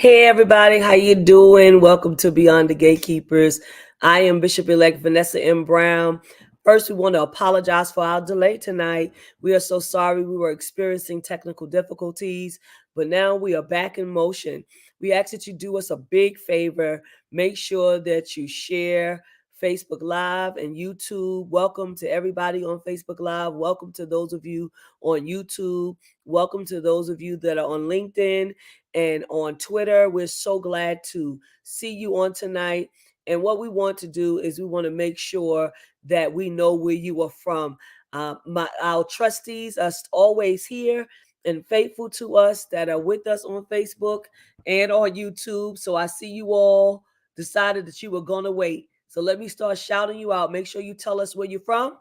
Hey everybody, how you doing? Welcome to Beyond the Gatekeepers. I am Bishop-elect Vanessa M. Brown. First, we want to apologize for our delay tonight. We are so sorry we were experiencing technical difficulties, but now we are back in motion. We ask that you do us a big favor. Make sure that you share Facebook Live and YouTube. Welcome to everybody on Facebook Live. Welcome to those of you on YouTube. Welcome to those of you that are on LinkedIn and on Twitter. We're so glad to see you on tonight. And what we want to do is we want to make sure that we know where you are from. Our trustees are always here and faithful to us that are with us on Facebook and on YouTube. So I see you all decided that you were going to wait. So let me start shouting you out. Make sure you tell us where you're from,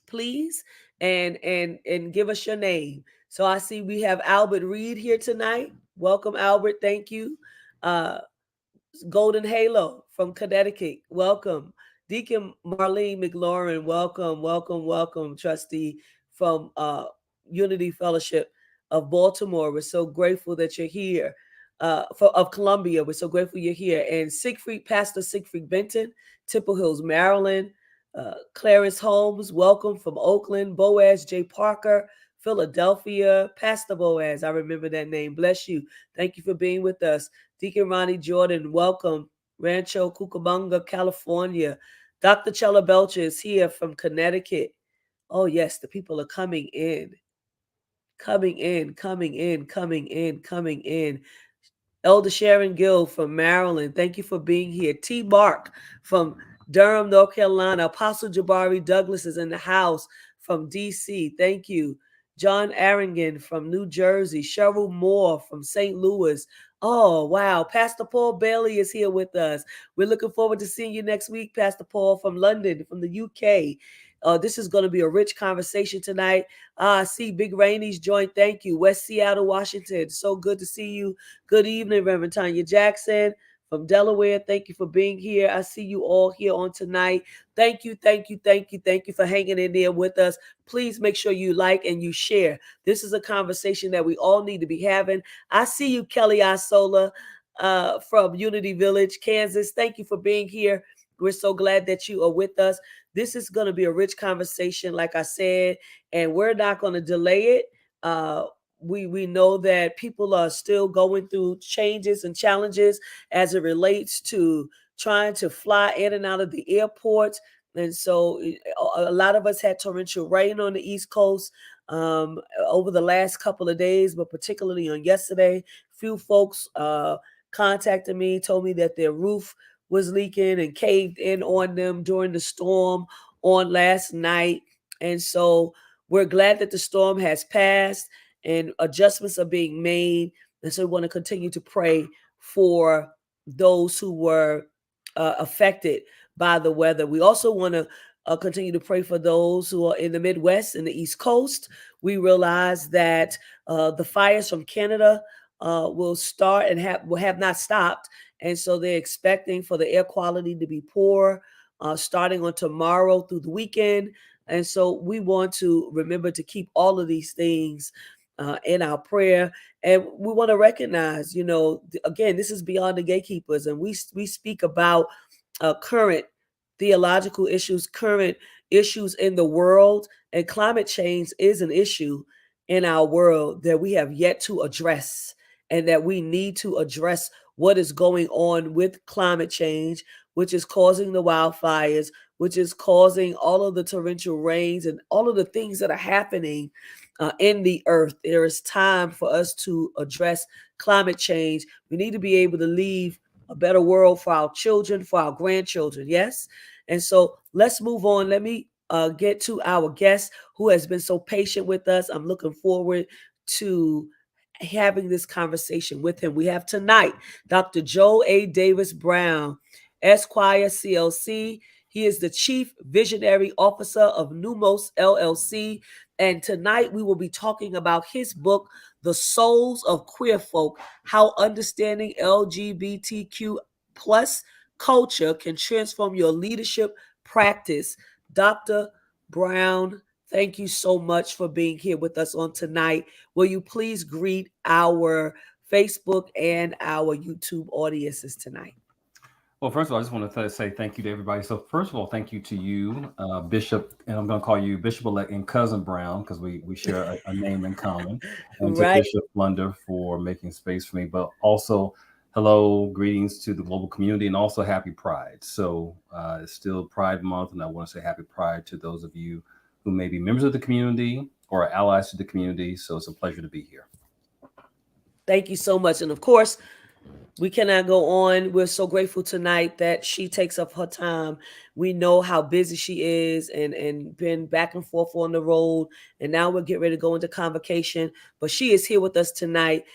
please, and give us your name. So I see we have Albert Reed here tonight. Welcome, Albert. Thank you. Golden Halo from Connecticut. Welcome. Deacon Marlene McLaurin. Welcome, trustee from Unity Fellowship of Baltimore. We're so grateful that you're here. Of Columbia, we're so grateful you're here. And Pastor Siegfried Benton, Temple Hills, Maryland. Clarence Holmes, welcome from Oakland. Boaz J. Parker, Philadelphia. Pastor Boaz, I remember that name. Bless you. Thank you for being with us. Deacon Ronnie Jordan, welcome. Rancho Cucamonga, California. Dr. Chella Belcher is here from Connecticut. Oh, yes, the people are coming in. Coming in. Elder Sharon Gill from Maryland, thank you for being here. T. Mark from Durham, North Carolina. Apostle Jabari Douglas is in the house from D.C. Thank you. John Arrington from New Jersey. Cheryl Moore from St. Louis. Oh, wow. Pastor Paul Bailey is here with us. We're looking forward to seeing you next week, Pastor Paul from London, from the UK. This is going to be a rich conversation tonight. I see Big Rainey's joined. Thank you. West Seattle, Washington. So good to see you. Good evening, Reverend Tanya Jackson from Delaware. Thank you for being here. I see you all here on tonight. Thank you for hanging in there with us. Please make sure you like and you share. This is a conversation that we all need to be having. I see you, Kelly Isola from Unity Village, Kansas. Thank you for being here. We're so glad that you are with us. This is going to be a rich conversation, like I said, and we're not going to delay it. We know that people are still going through changes and challenges as it relates to trying to fly in and out of the airport. And so a lot of us had torrential rain on the East Coast over the last couple of days, but particularly on yesterday. Few folks contacted me, told me that their roof was leaking and caved in on them during the storm on last night. And so we're glad that the storm has passed and adjustments are being made. And so we want to continue to pray for those who were affected by the weather. We also want to continue to pray for those who are in the Midwest and the East Coast. We realize that the fires from Canada will start and have not stopped. And so they're expecting for the air quality to be poor starting on tomorrow through the weekend. And so we want to remember to keep all of these things in our prayer. And we want to recognize, again, this is Beyond the Gatekeepers. And we speak about current theological issues, current issues in the world. And climate change is an issue in our world that we have yet to address, and that we need to address what is going on with climate change, which is causing the wildfires, which is causing all of the torrential rains and all of the things that are happening in the earth. There is time for us to address climate change. We need to be able to leave a better world for our children, for our grandchildren. Yes. And so let's move on. Let me get to our guest who has been so patient with us. I'm looking forward to having this conversation with him. We have tonight Dr. Joe A. Davis Brown, Esquire, CLC. He is the Chief Visionary Officer of Numos, LLC. And tonight we will be talking about his book, The Souls of Queer Folk, How Understanding LGBTQ plus Culture Can Transform Your Leadership Practice. Dr. Brown, thank you so much for being here with us on tonight. Will you please greet our Facebook and our YouTube audiences tonight. Well, first of all, I just want to say thank you to everybody. So, first of all, thank you to you, Bishop, and I'm going to call you Bishop-elect and Cousin Brown because we share a name in common, and to Right. Bishop Flunder for making space for me. But also, hello, greetings to the global community, and also happy Pride. So, it's still Pride Month, and I want to say happy Pride to those of you who may be members of the community or allies to the community. So, it's a pleasure to be here. Thank you so much. And of course, we cannot go on. We're so grateful tonight that she takes up her time. We know how busy she is and been back and forth on the road. And now we're getting ready to go into convocation. But she is here with us tonight.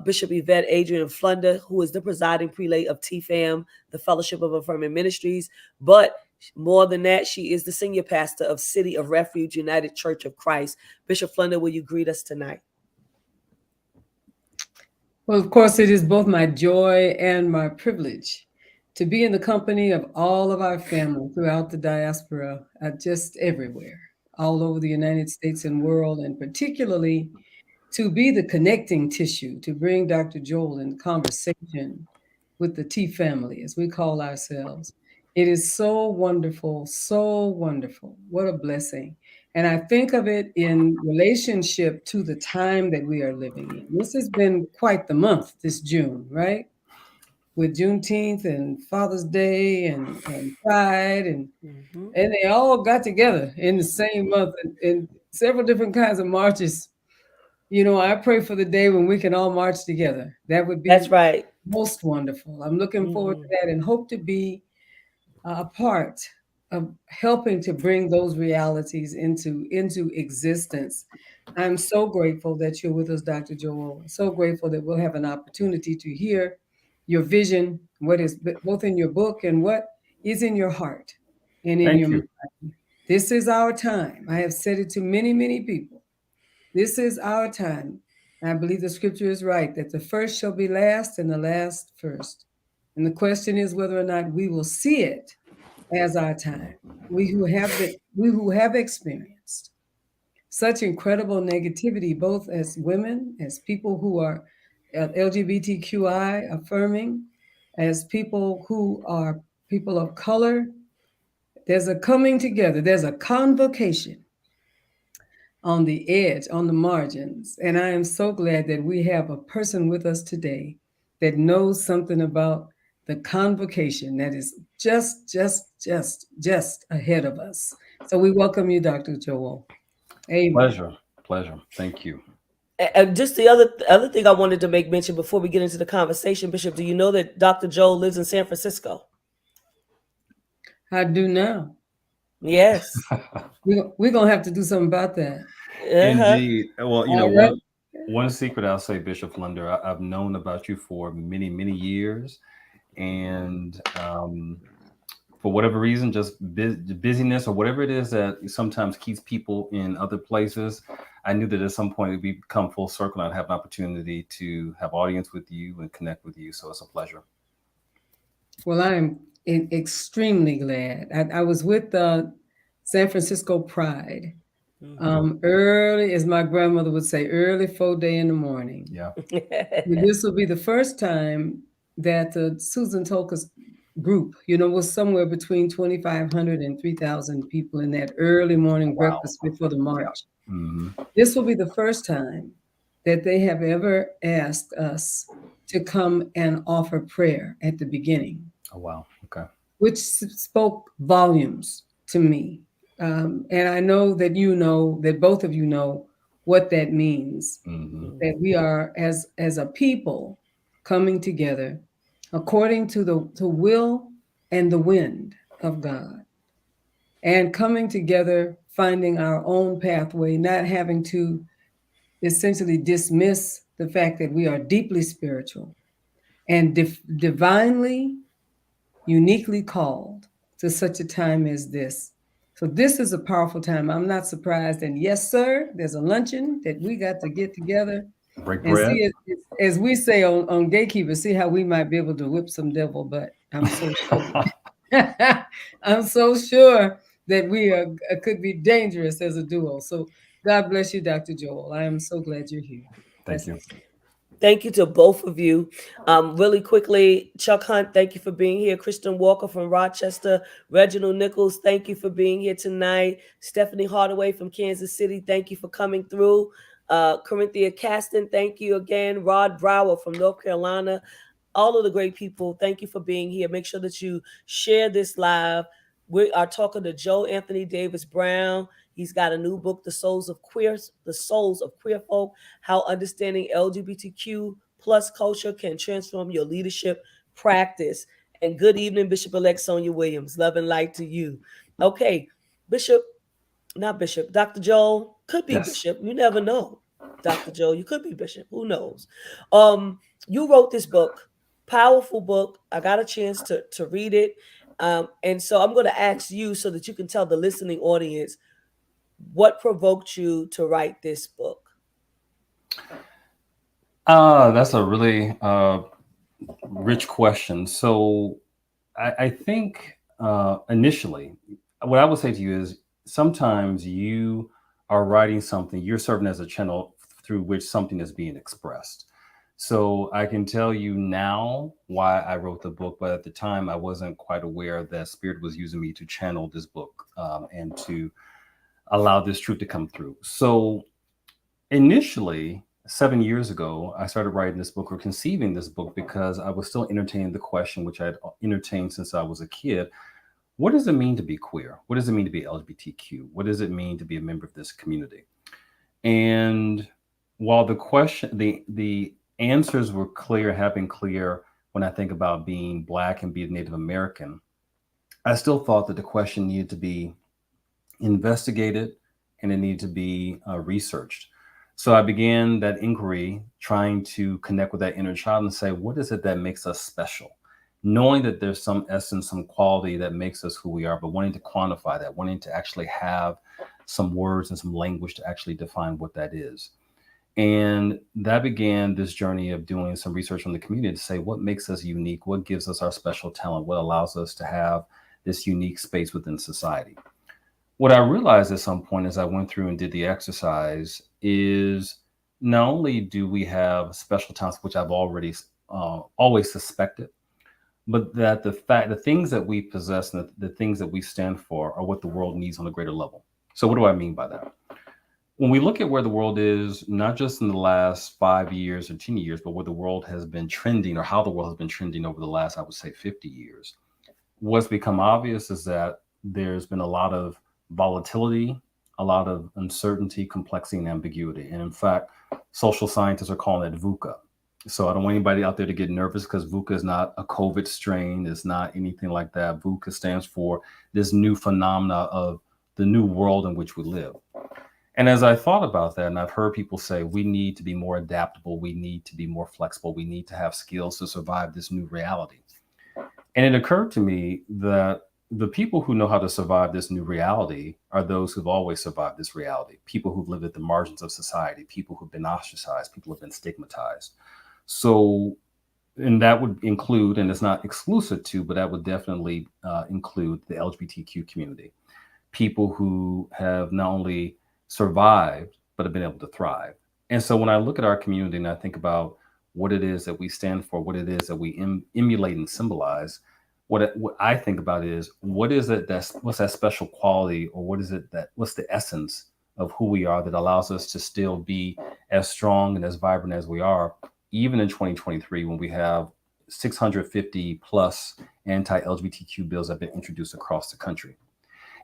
Bishop Yvette Adrian Flunder, who is the presiding prelate of TFAM, the Fellowship of Affirming Ministries. But more than that, she is the senior pastor of City of Refuge United Church of Christ. Bishop Flunder, will you greet us tonight? Well, of course, it is both my joy and my privilege to be in the company of all of our family throughout the diaspora, just everywhere, all over the United States and world, and particularly to be the connecting tissue, to bring Dr. Joel in conversation with the T family, as we call ourselves. It is so wonderful, so wonderful. What a blessing. And I think of it in relationship to the time that we are living in. This has been quite the month, this June, right? With Juneteenth and Father's Day and Pride, and they all got together in the same month and several different kinds of marches. You know, I pray for the day when we can all march together. That would be That's right. most wonderful. I'm looking forward to that and hope to be a part of helping to bring those realities into existence. I'm so grateful that you're with us, Dr. Joel. So grateful that we'll have an opportunity to hear your vision, what is both in your book and what is in your heart and in Thank your you. mind. This is our time. I have said it to many, many people. This is our time. I believe the scripture is right that the first shall be last and the last first. And the question is whether or not we will see it as our time. We who have experienced such incredible negativity, both as women, as people who are LGBTQI affirming, as people who are people of color, there's a coming together, there's a convocation on the edge, on the margins. And I am so glad that we have a person with us today that knows something about the convocation that is just ahead of us. So we welcome you, Dr. Joel. Amen. Pleasure. Pleasure. Thank you. And just the other thing I wanted to make mention before we get into the conversation, Bishop, do you know that Dr. Joel lives in San Francisco? I do now. Yes. We're going to have to do something about that. Uh-huh. Indeed. Well, All right. one secret I'll say, Bishop Flunder, I've known about you for many, many years, and for whatever reason, just busyness or whatever it is that sometimes keeps people in other places, I knew that at some point we'd come full circle and I'd have an opportunity to have audience with you and connect with you. So it's a pleasure. Well, I am extremely glad. I was with the San Francisco Pride early, as my grandmother would say, early 4 day in the morning. Yeah. This will be the first time that the Susan Tolka's group, was somewhere between 2,500 and 3,000 people in that early morning Wow. breakfast before the Yeah. march. Hmm. This will be the first time that they have ever asked us to come and offer prayer at the beginning, Oh, wow. Okay. which spoke volumes to me. And I know that both of you know what that means, Hmm. that we are as a people coming together according to the will and the wind of God, and coming together, finding our own pathway, not having to essentially dismiss the fact that we are deeply spiritual and divinely, uniquely called to such a time as this. So this is a powerful time. I'm not surprised. And yes, sir, there's a luncheon that we got to get together Break and bread. see it, as we say on Gatekeepers, see how we might be able to whip some devil butt. I'm so sure. I'm so sure that we could be dangerous as a duo. So God bless you, Dr. Joel. I am so glad you're here. Thank you. Blessings. Thank you to both of you. Really quickly, Chuck Hunt, thank you for being here. Kristen Walker from Rochester. Reginald Nichols, thank you for being here tonight. Stephanie Hardaway from Kansas City, thank you for coming through. Corinthia Caston, thank you again. Rod Brower from North Carolina. All of the great people, thank you for being here. Make sure that you share this live. We are talking to Joe Anthony Davis Brown. He's got a new book, The Souls of Queer Folk, How Understanding LGBTQ plus culture can transform your leadership practice. And good evening, Bishop-elect Sonia Williams. Love and light to you. Okay, Bishop, not Bishop, Dr. Joel, could be Yes. Bishop. You never know. Dr. Joel, you could be Bishop. Who knows? You wrote this book, powerful book. I got a chance to read it. And so I'm going to ask you so that you can tell the listening audience what provoked you to write this book. That's a really rich question. So I think initially, what I would say to you is sometimes you are writing something, you're serving as a channel through which something is being expressed. So I can tell you now why I wrote the book, but at the time I wasn't quite aware that Spirit was using me to channel this book and to allow this truth to come through. So initially, 7 years ago, I started writing this book or conceiving this book because I was still entertaining the question, which I had entertained since I was a kid. What does it mean to be queer? What does it mean to be LGBTQ? What does it mean to be a member of this community? And while the answers were clear, have been clear when I think about being Black and being Native American, I still thought that the question needed to be investigated and it needed to be researched. So I began that inquiry trying to connect with that inner child and say, what is it that makes us special? Knowing that there's some essence, some quality that makes us who we are, but wanting to quantify that, wanting to actually have some words and some language to actually define what that is. And that began this journey of doing some research on the community to say what makes us unique, what gives us our special talent, what allows us to have this unique space within society. What I realized at some point as I went through and did the exercise is not only do we have special talents, which I've already always suspected, but that the things that we possess and the things that we stand for are what the world needs on a greater level. So what do I mean by that? When we look at where the world is, not just in the last 5 years or 10 years, but where the world has been trending or how the world has been trending over the last, I would say, 50 years, what's become obvious is that there's been a lot of volatility, a lot of uncertainty, complexity, and ambiguity. And in fact, social scientists are calling it VUCA. So I don't want anybody out there to get nervous because VUCA is not a COVID strain. It's not anything like that. VUCA stands for this new phenomena of the new world in which we live. And as I thought about that, and I've heard people say, we need to be more adaptable. We need to be more flexible. We need to have skills to survive this new reality. And it occurred to me that the people who know how to survive this new reality are those who've always survived this reality. People who've lived at the margins of society, people who've been ostracized, people who've been stigmatized. So, and that would include, and it's not exclusive to, but that would definitely include the LGBTQ community. People who have not only survived, but have been able to thrive. And so when I look at our community and I think about what it is that we stand for, what it is that we emulate and symbolize, what I think about is what's that special quality, or what's the essence of who we are that allows us to still be as strong and as vibrant as we are, even in 2023 when we have 650 plus anti-LGBTQ bills that have been introduced across the country.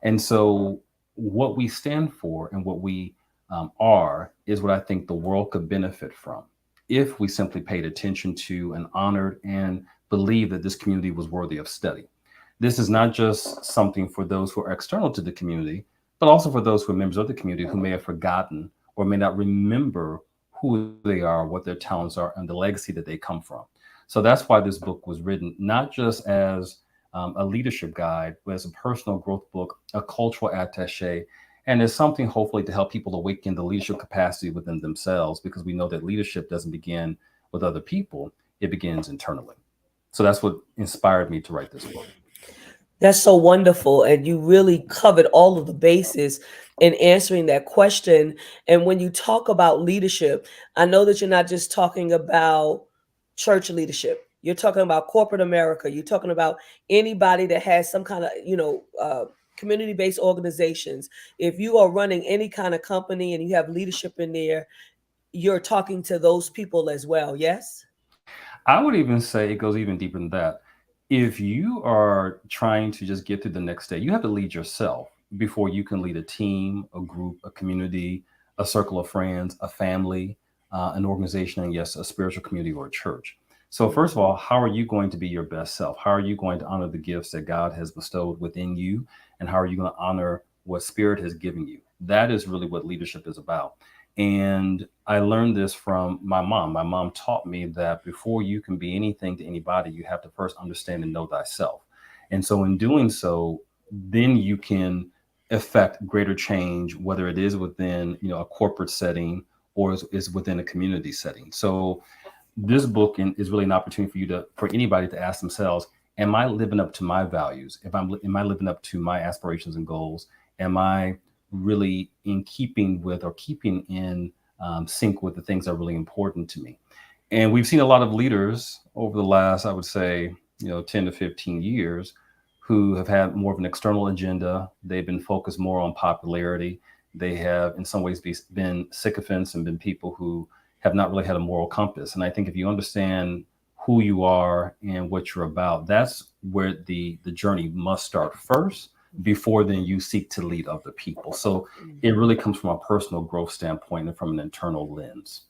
And so what we stand for and what we are is what I think the world could benefit from if we simply paid attention to and honored and believe that this community was worthy of study. This is not just something for those who are external to the community, but also for those who are members of the community who may have forgotten or may not remember who they are, what their talents are, and the legacy that they come from. So that's why this book was written, not just as a leadership guide, but as a personal growth book, a cultural attaché, and as something hopefully to help people awaken the leadership capacity within themselves, because we know that leadership doesn't begin with other people, it begins internally. So that's what inspired me to write this book. That's so wonderful. And you really covered all of the bases in answering that question. And when you talk about leadership, I know that you're not just talking about church leadership. You're talking about corporate America. You're talking about anybody that has some kind of, community based organizations. If you are running any kind of company and you have leadership in there, you're talking to those people as well. Yes? I would even say it goes even deeper than that. If you are trying to just get through the next day, you have to lead yourself before you can lead a team, a group, a community, a circle of friends, a family, an organization, and yes, a spiritual community or a church. So, first of all, how are you going to be your best self? How are you going to honor the gifts that God has bestowed within you? And how are you going to honor what Spirit has given you? That is really what leadership is about. And I learned this from my mom. My mom taught me that before you can be anything to anybody, you have to first understand and know thyself. And so, in doing so, then you can affect greater change, whether it is within a corporate setting or is within a community setting. So, this book is really an opportunity for anybody to ask themselves, am I living up to my values? If am I living up to my aspirations and goals? Am I really in keeping with or keeping in sync with the things that are really important to me? And we've seen a lot of leaders over the last, I would say, 10 to 15 years who have had more of an external agenda. They've been focused more on popularity. They have, in some ways, been sycophants and been people who have not really had a moral compass. And I think if you understand who you are and what you're about, that's where the journey must start first before then you seek to lead other people. So it really comes from a personal growth standpoint and from an internal lens.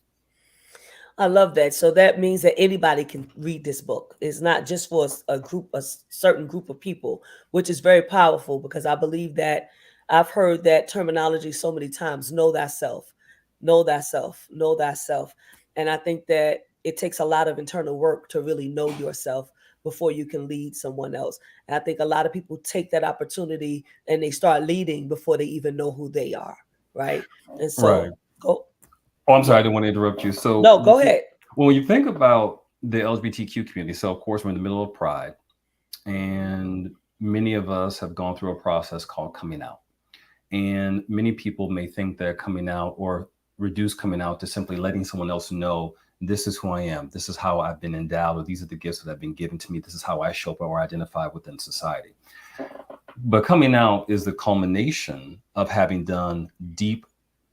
I love that. So that means that anybody can read this book. It's not just for a group, a certain group of people, which is very powerful because I believe that I've heard that terminology so many times. Know thyself, know thyself, know thyself. And I think that it takes a lot of internal work to really know yourself before you can lead someone else. And I think a lot of people take that opportunity and they start leading before they even know who they are. Right. And Right. so go, Oh, I'm yeah. sorry, I didn't want to interrupt you. So No, go ahead. when you think about the LGBTQ community, so of course we're in the middle of Pride, and many of us have gone through a process called coming out. And many people may think that coming out or reduce coming out to simply letting someone else know this is who I am, this is how I've been endowed, or these are the gifts that have been given to me, this is how I show up or identify within society. But coming out is the culmination of having done deep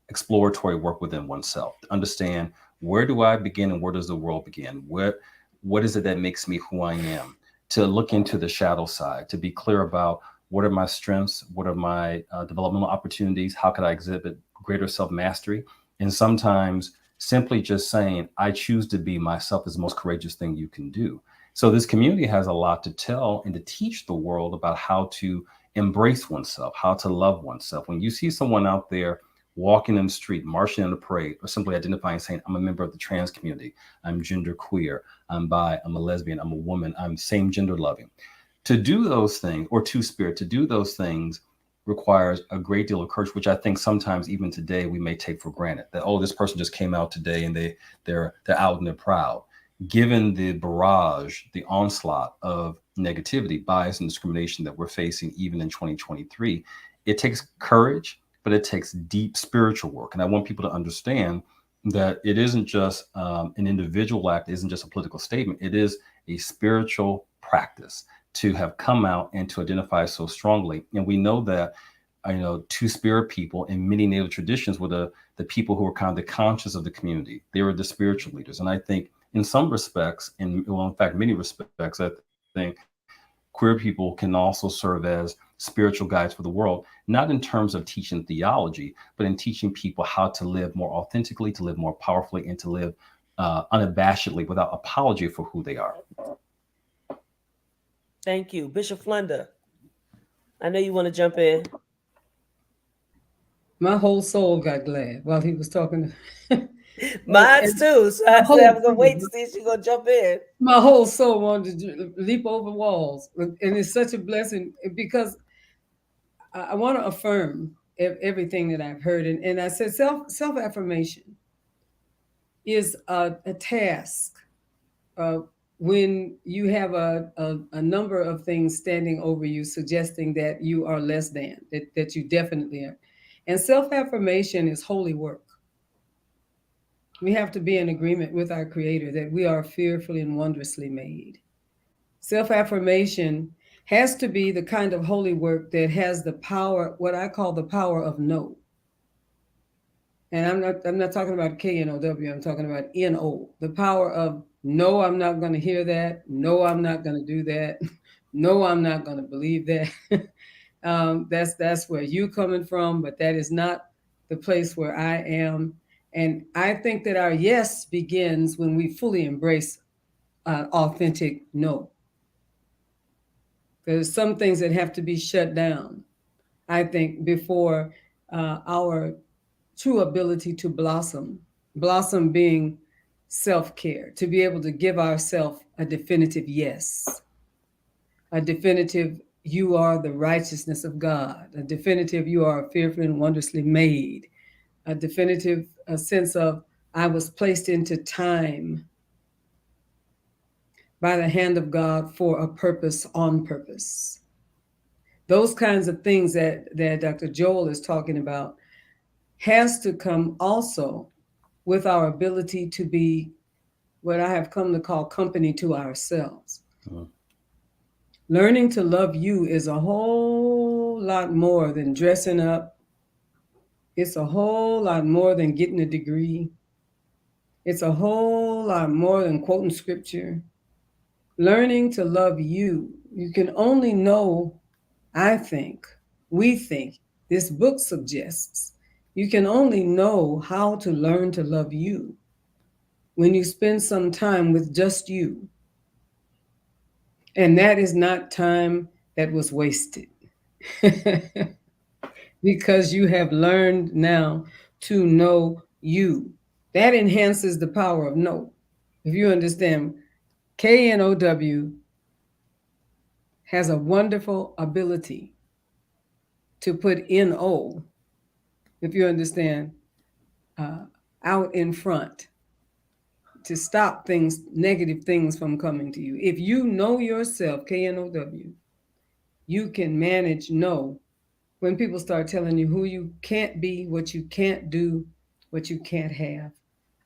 exploratory work within oneself to understand where do I begin and where does the world begin? What is it that makes me who I am? To look into the shadow side, to be clear about what are my strengths, what are my developmental opportunities, how could I exhibit greater self mastery? And sometimes simply just saying, I choose to be myself is the most courageous thing you can do. So this community has a lot to tell and to teach the world about how to embrace oneself, how to love oneself. When you see someone out there walking in the street, marching in a parade, or simply identifying, saying, I'm a member of the trans community, I'm gender queer, I'm bi, I'm a lesbian, I'm a woman, I'm same gender loving. To do those things, or two spirit, to do those things requires a great deal of courage, which I think sometimes even today we may take for granted. That, oh, this person just came out today and they're out and they're proud. Given the barrage, the onslaught of negativity, bias, and discrimination that we're facing even in 2023, it takes courage, but it takes deep spiritual work. And I want people to understand that it isn't just an individual act, it isn't just a political statement, it is a spiritual practice to have come out and to identify so strongly. And we know that, two spirit people in many Native traditions were the people who were kind of the conscious of the community. They were the spiritual leaders. And I think in some respects, in fact, many respects, I think queer people can also serve as spiritual guides for the world, not in terms of teaching theology, but in teaching people how to live more authentically, to live more powerfully, and to live unabashedly without apology for who they are. Thank you. Bishop Flunder, I know you want to jump in. My whole soul got glad while he was talking. and, Mine's and too. So my I said I whole was going to wait to see if she's going to jump in. my whole soul wanted to leap over walls, and it's such a blessing because I want to affirm everything that I've heard, and I said self affirmation is a task uh, when you have a number of things standing over you suggesting that you are less than, that you definitely are. And self-affirmation is holy work. We have to be in agreement with our Creator that we are fearfully and wondrously made. Self-affirmation has to be the kind of holy work that has the power, what I call the power of no. And I'm not talking about KNOW, I'm talking about NO, the power of no, I'm not going to hear that. No, I'm not going to do that. No, I'm not going to believe that. That's where you coming from, but that is not the place where I am. And I think that our yes begins when we fully embrace authentic no. There's some things that have to be shut down, I think, before our true ability to blossom. Blossom being self-care, to be able to give ourselves a definitive yes, a definitive you are the righteousness of God, a definitive you are fearfully and wondrously made, a definitive a sense of I was placed into time by the hand of God for a purpose, on purpose. Those kinds of things that Dr. Joel is talking about has to come also with our ability to be what I have come to call company to ourselves. Mm-hmm. Learning to love you is a whole lot more than dressing up. It's a whole lot more than getting a degree. It's a whole lot more than quoting scripture. Learning to love you, you can only know, I think, we think, this book suggests, you can only know how to learn to love you when you spend some time with just you. And that is not time that was wasted. Because you have learned now to know you. That enhances the power of no. If you understand, KNOW has a wonderful ability to put NO, if you understand, out in front to stop things, negative things from coming to you. If you know yourself, KNOW, you can manage no when people start telling you who you can't be, what you can't do, what you can't have.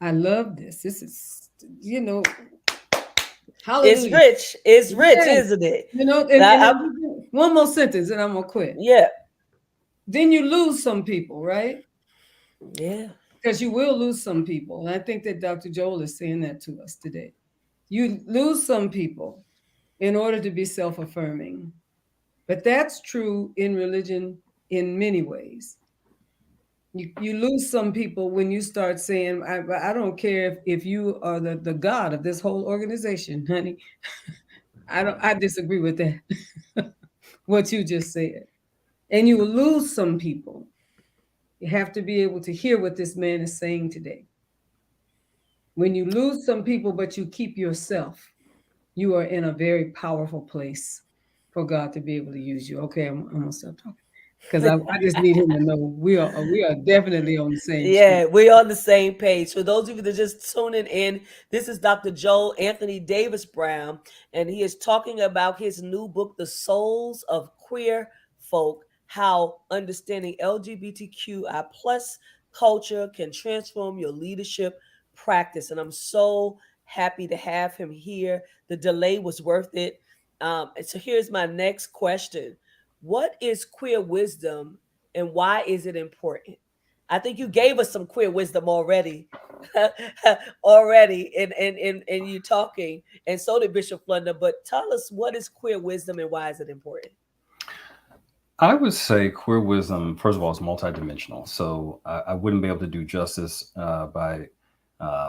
I love this. This is, hallelujah. It's rich. It's rich, Yes. isn't it? And one more sentence and I'm going to quit. Yeah. Then you lose some people, right? Yeah. Because you will lose some people. And I think that Dr. Joel is saying that to us today. You lose some people in order to be self-affirming. But that's true in religion in many ways. You lose some people when you start saying, I don't care if you are the God of this whole organization, honey. I disagree with that. What you just said. And you will lose some people. You have to be able to hear what this man is saying today. When you lose some people, but you keep yourself, you are in a very powerful place for God to be able to use you. Okay, I'm gonna stop talking because I just need him to know we are definitely on the same Yeah, street. we're on the same page. For those of you that are just tuning in, this is Dr. Joel Anthony Davis Brown, and he is talking about his new book, The Souls of Queer Folk, How Understanding LGBTQI plus culture can transform your leadership practice. And I'm so happy to have him here. The delay was worth it. So here's my next question. What is queer wisdom and why is it important? I think you gave us some queer wisdom already, in you talking, and so did Bishop Flunder. But tell us, what is queer wisdom and why is it important? I would say queer wisdom, first of all, is multidimensional. So I wouldn't be able to do justice by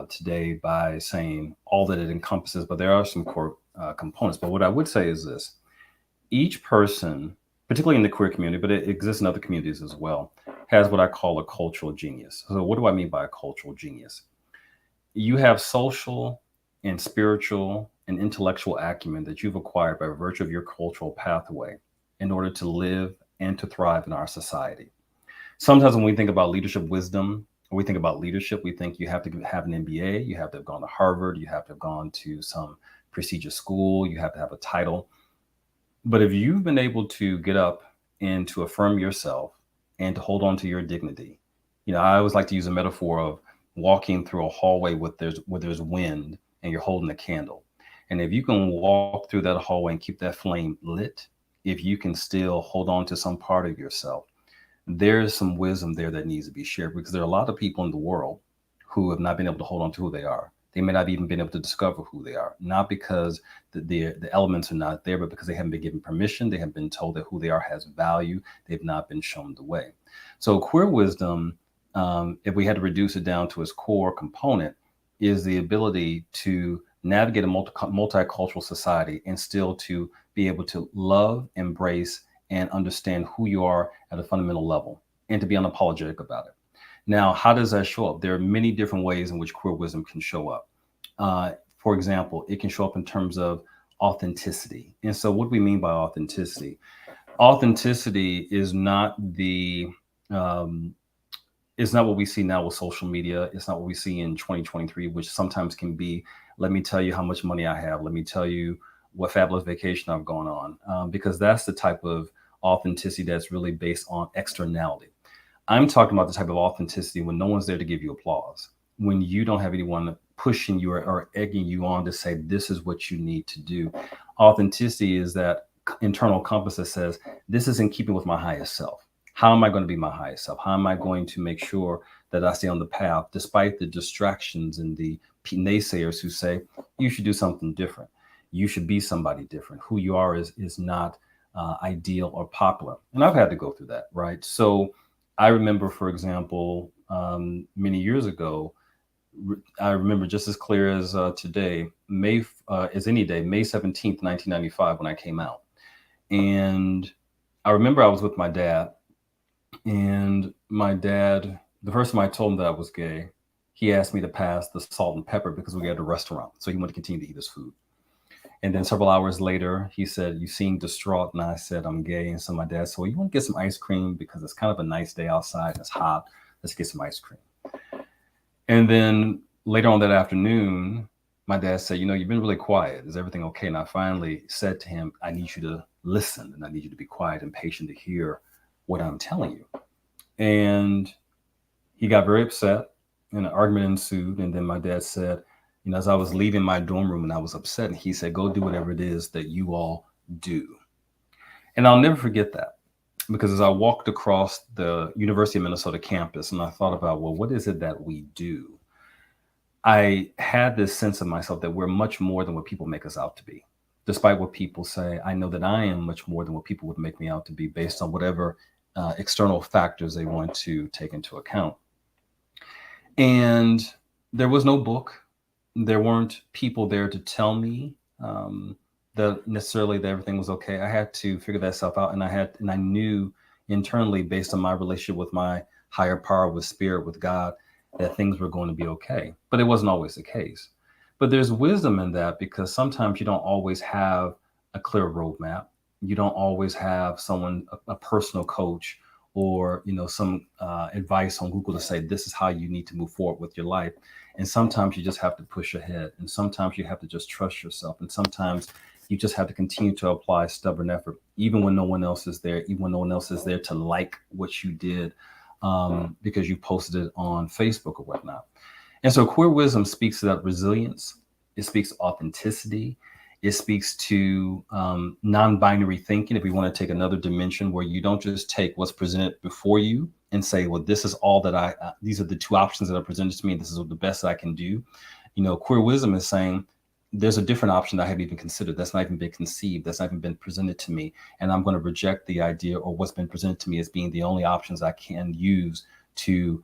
today by saying all that it encompasses, but there are some core components. But what I would say is this: each person, particularly in the queer community, but it exists in other communities as well, has what I call a cultural genius. So what do I mean by a cultural genius? You have social and spiritual and intellectual acumen that you've acquired by virtue of your cultural pathway in order to live and to thrive in our society. Sometimes when we think about leadership wisdom, or we think about leadership, we think you have to have an MBA, you have to have gone to Harvard, you have to have gone to some prestigious school, you have to have a title. But if you've been able to get up and to affirm yourself and to hold on to your dignity, I always like to use a metaphor of walking through a hallway where there's wind and you're holding a candle. And if you can walk through that hallway and keep that flame lit, if you can still hold on to some part of yourself, there's some wisdom there that needs to be shared, because there are a lot of people in the world who have not been able to hold on to who they are. They may not even been able to discover who they are, not because the elements are not there, but because they haven't been given permission. They haven't been told that who they are has value. They've not been shown the way. So queer wisdom, if we had to reduce it down to its core component, is the ability to navigate a multicultural society and still to be able to love, embrace, and understand who you are at a fundamental level, and to be unapologetic about it. Now, how does that show up? There are many different ways in which queer wisdom can show up. For example, it can show up in terms of authenticity. And so what do we mean by authenticity? Authenticity is not it's not what we see now with social media. It's not what we see in 2023, which sometimes can be, let me tell you how much money I have. Let me tell you what fabulous vacation I've gone on, because that's the type of authenticity that's really based on externality. I'm talking about the type of authenticity when no one's there to give you applause, when you don't have anyone pushing you or egging you on to say, this is what you need to do. Authenticity is that internal compass that says, this is in keeping with my highest self. How am I going to be my highest self? How am I going to make sure that I stay on the path, despite the distractions and the naysayers who say, you should do something different. You should be somebody different. Who you are is not ideal or popular. And I've had to go through that, right? So I remember, for example, many years ago, I remember just as clear as today, as any day, May 17th, 1995, when I came out. And I remember I was with my dad, and my dad, the first time I told him that I was gay, he asked me to pass the salt and pepper because we had a restaurant. So he wanted to continue to eat his food. And then several hours later, he said, you seem distraught. And I said, I'm gay. And so my dad said, well, you want to get some ice cream because it's kind of a nice day outside and it's hot. Let's get some ice cream. And then later on that afternoon, my dad said, you've been really quiet. Is everything okay? And I finally said to him, I need you to listen, and I need you to be quiet and patient to hear what I'm telling you. And he got very upset, and an argument ensued. And then my dad said, as I was leaving my dorm room and I was upset, and he said, go do whatever it is that you all do. And I'll never forget that, because as I walked across the University of Minnesota campus and I thought about, well, what is it that we do? I had this sense of myself that we're much more than what people make us out to be. Despite what people say, I know that I am much more than what people would make me out to be based on whatever external factors they want to take into account. And there was no book. There weren't people there to tell me that necessarily that everything was okay. I had to figure that stuff out. And I knew internally, based on my relationship with my higher power, with spirit, with God, that things were going to be okay. But it wasn't always the case. But there's wisdom in that, because sometimes you don't always have a clear roadmap. You don't always have someone, a personal coach, or some advice on Google to say, this is how you need to move forward with your life. And sometimes you just have to push ahead. And sometimes you have to just trust yourself. And sometimes you just have to continue to apply stubborn effort, even when no one else is there, even when no one else is there to like what you did because you posted it on Facebook or whatnot. And so queer wisdom speaks to that resilience. It speaks to authenticity. It speaks to non-binary thinking. If we want to take another dimension where you don't just take what's presented before you and say, well, this is all that these are the two options that are presented to me. This is the best I can do. Queer wisdom is saying, there's a different option that I haven't even considered. That's not even been conceived. That's not even been presented to me. And I'm going to reject the idea or what's been presented to me as being the only options I can use to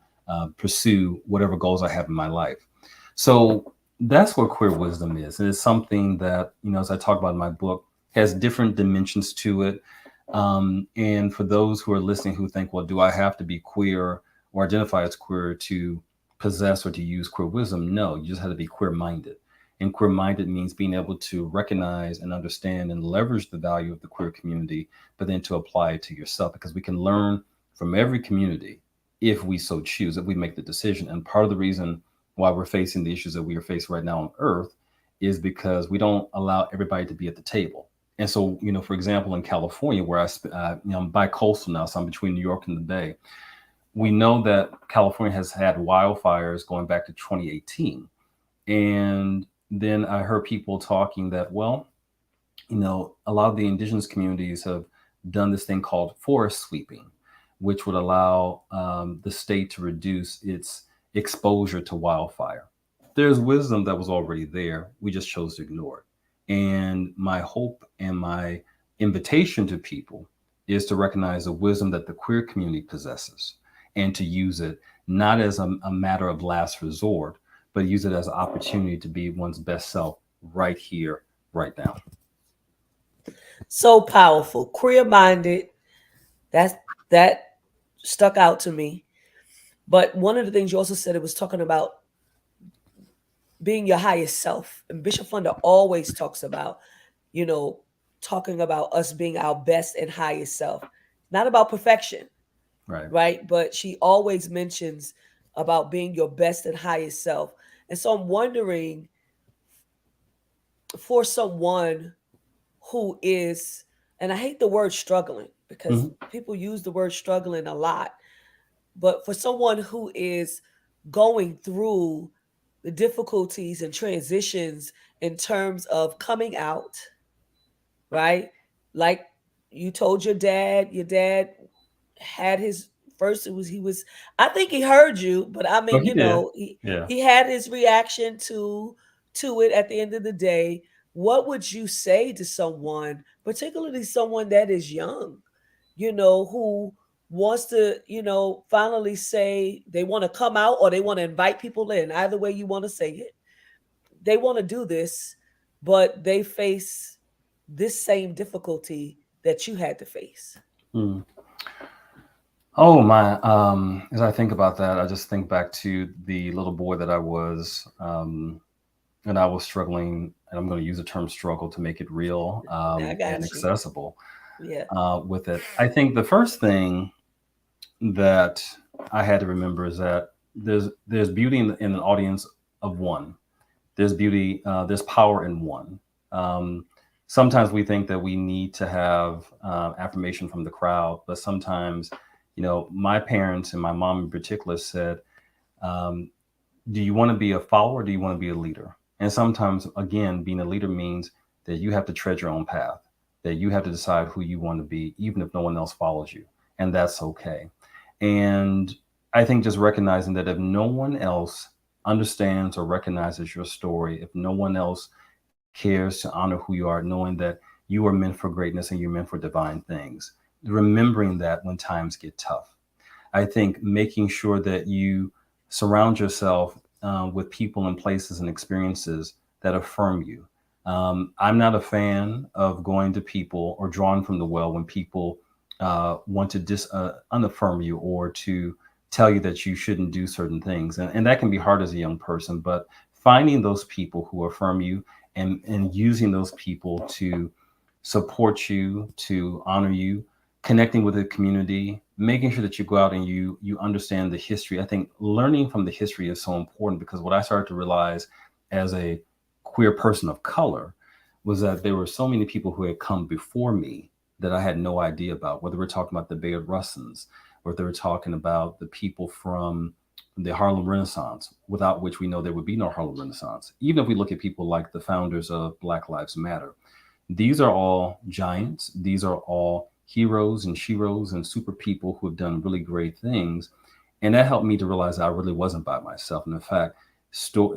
pursue whatever goals I have in my life. So that's what queer wisdom is. And it's something that, as I talk about in my book, has different dimensions to it. And for those who are listening who think, well, do I have to be queer or identify as queer to possess or to use queer wisdom? No, you just have to be queer-minded. And queer-minded means being able to recognize and understand and leverage the value of the queer community, but then to apply it to yourself, because we can learn from every community if we so choose, if we make the decision. And part of the reason why we're facing the issues that we are facing right now on Earth is because we don't allow everybody to be at the table. And so, for example, in California, where I'm bi-coastal now, so I'm between New York and the Bay. We know that California has had wildfires going back to 2018. And then I heard people talking that, well, a lot of the indigenous communities have done this thing called forest sweeping, which would allow the state to reduce its exposure to wildfire. There's wisdom that was already there. We just chose to ignore it. And my hope and my invitation to people is to recognize the wisdom that the queer community possesses and to use it not as a matter of last resort, but use it as an opportunity to be one's best self right here, right now. So powerful, queer minded. That stuck out to me. But one of the things you also said, it was talking about being your highest self. And Bishop Flunder always talks about, you know, talking about us being our best and highest self. Not about perfection, Right. right? But she always mentions about being your best and highest self. And so I'm wondering, for someone who is, and I hate the word struggling because people use the word struggling a lot, but for someone who is going through the difficulties and transitions in terms of coming out, right? Like you told your dad had his first, he was I think he heard you, but I Oh, mean, he you did. know, Yeah. he had his reaction to it at the end of the day. What would you say to someone, particularly someone that is young, who wants to, finally say they want to come out or they want to invite people in, either way you want to say it. They want to do this, but they face this same difficulty that you had to face. Mm. Oh my! As I think about that, I just think back to the little boy that I was, and I was struggling. And I'm going to use the term "struggle" to make it real I and got you. accessible Yeah. with it. I think the first thing that I had to remember is that there's beauty in an audience of one. There's beauty. There's power in one. Um, Sometimes we think that we need to have affirmation from the crowd, but sometimes, my parents and my mom in particular said, um, "Do you want to be a follower? Or do you want to be a leader?" And sometimes, again, being a leader means that you have to tread your own path, that you have to decide who you want to be, even if no one else follows you, and that's okay. And I think just recognizing that if no one else understands or recognizes your story, if no one else cares to honor who you are, knowing that you are meant for greatness and you're meant for divine things, remembering that when times get tough. I think making sure that you surround yourself with people and places and experiences that affirm you. I'm not a fan of going to people or drawing from the well when people want to unaffirm you or to tell you that you shouldn't do certain things. And that can be hard as a young person, but finding those people who affirm you and using those people to support you, to honor you, connecting with the community, making sure that you go out and you understand the history. I think learning from the history is so important because what I started to realize as a queer person of color was that there were so many people who had come before me that I had no idea about, whether we're talking about the Bayard Russins or if they were talking about the people from the Harlem Renaissance, without which we know there would be no Harlem Renaissance. Even if we look at people like the founders of Black Lives Matter, these are all giants. These are all heroes and sheroes and super people who have done really great things. And that helped me to realize that I really wasn't by myself. And in fact,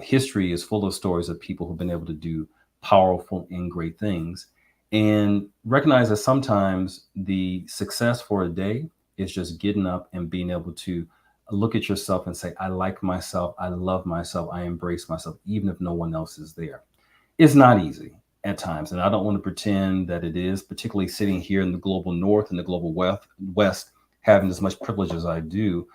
history is full of stories of people who've been able to do powerful and great things. And recognize that sometimes the success for a day is just getting up and being able to look at yourself and say, I like myself, I love myself, I embrace myself, even if no one else is there. It's not easy at times. And I don't want to pretend that it is, particularly sitting here in the global north and the global west, having as much privilege as I do.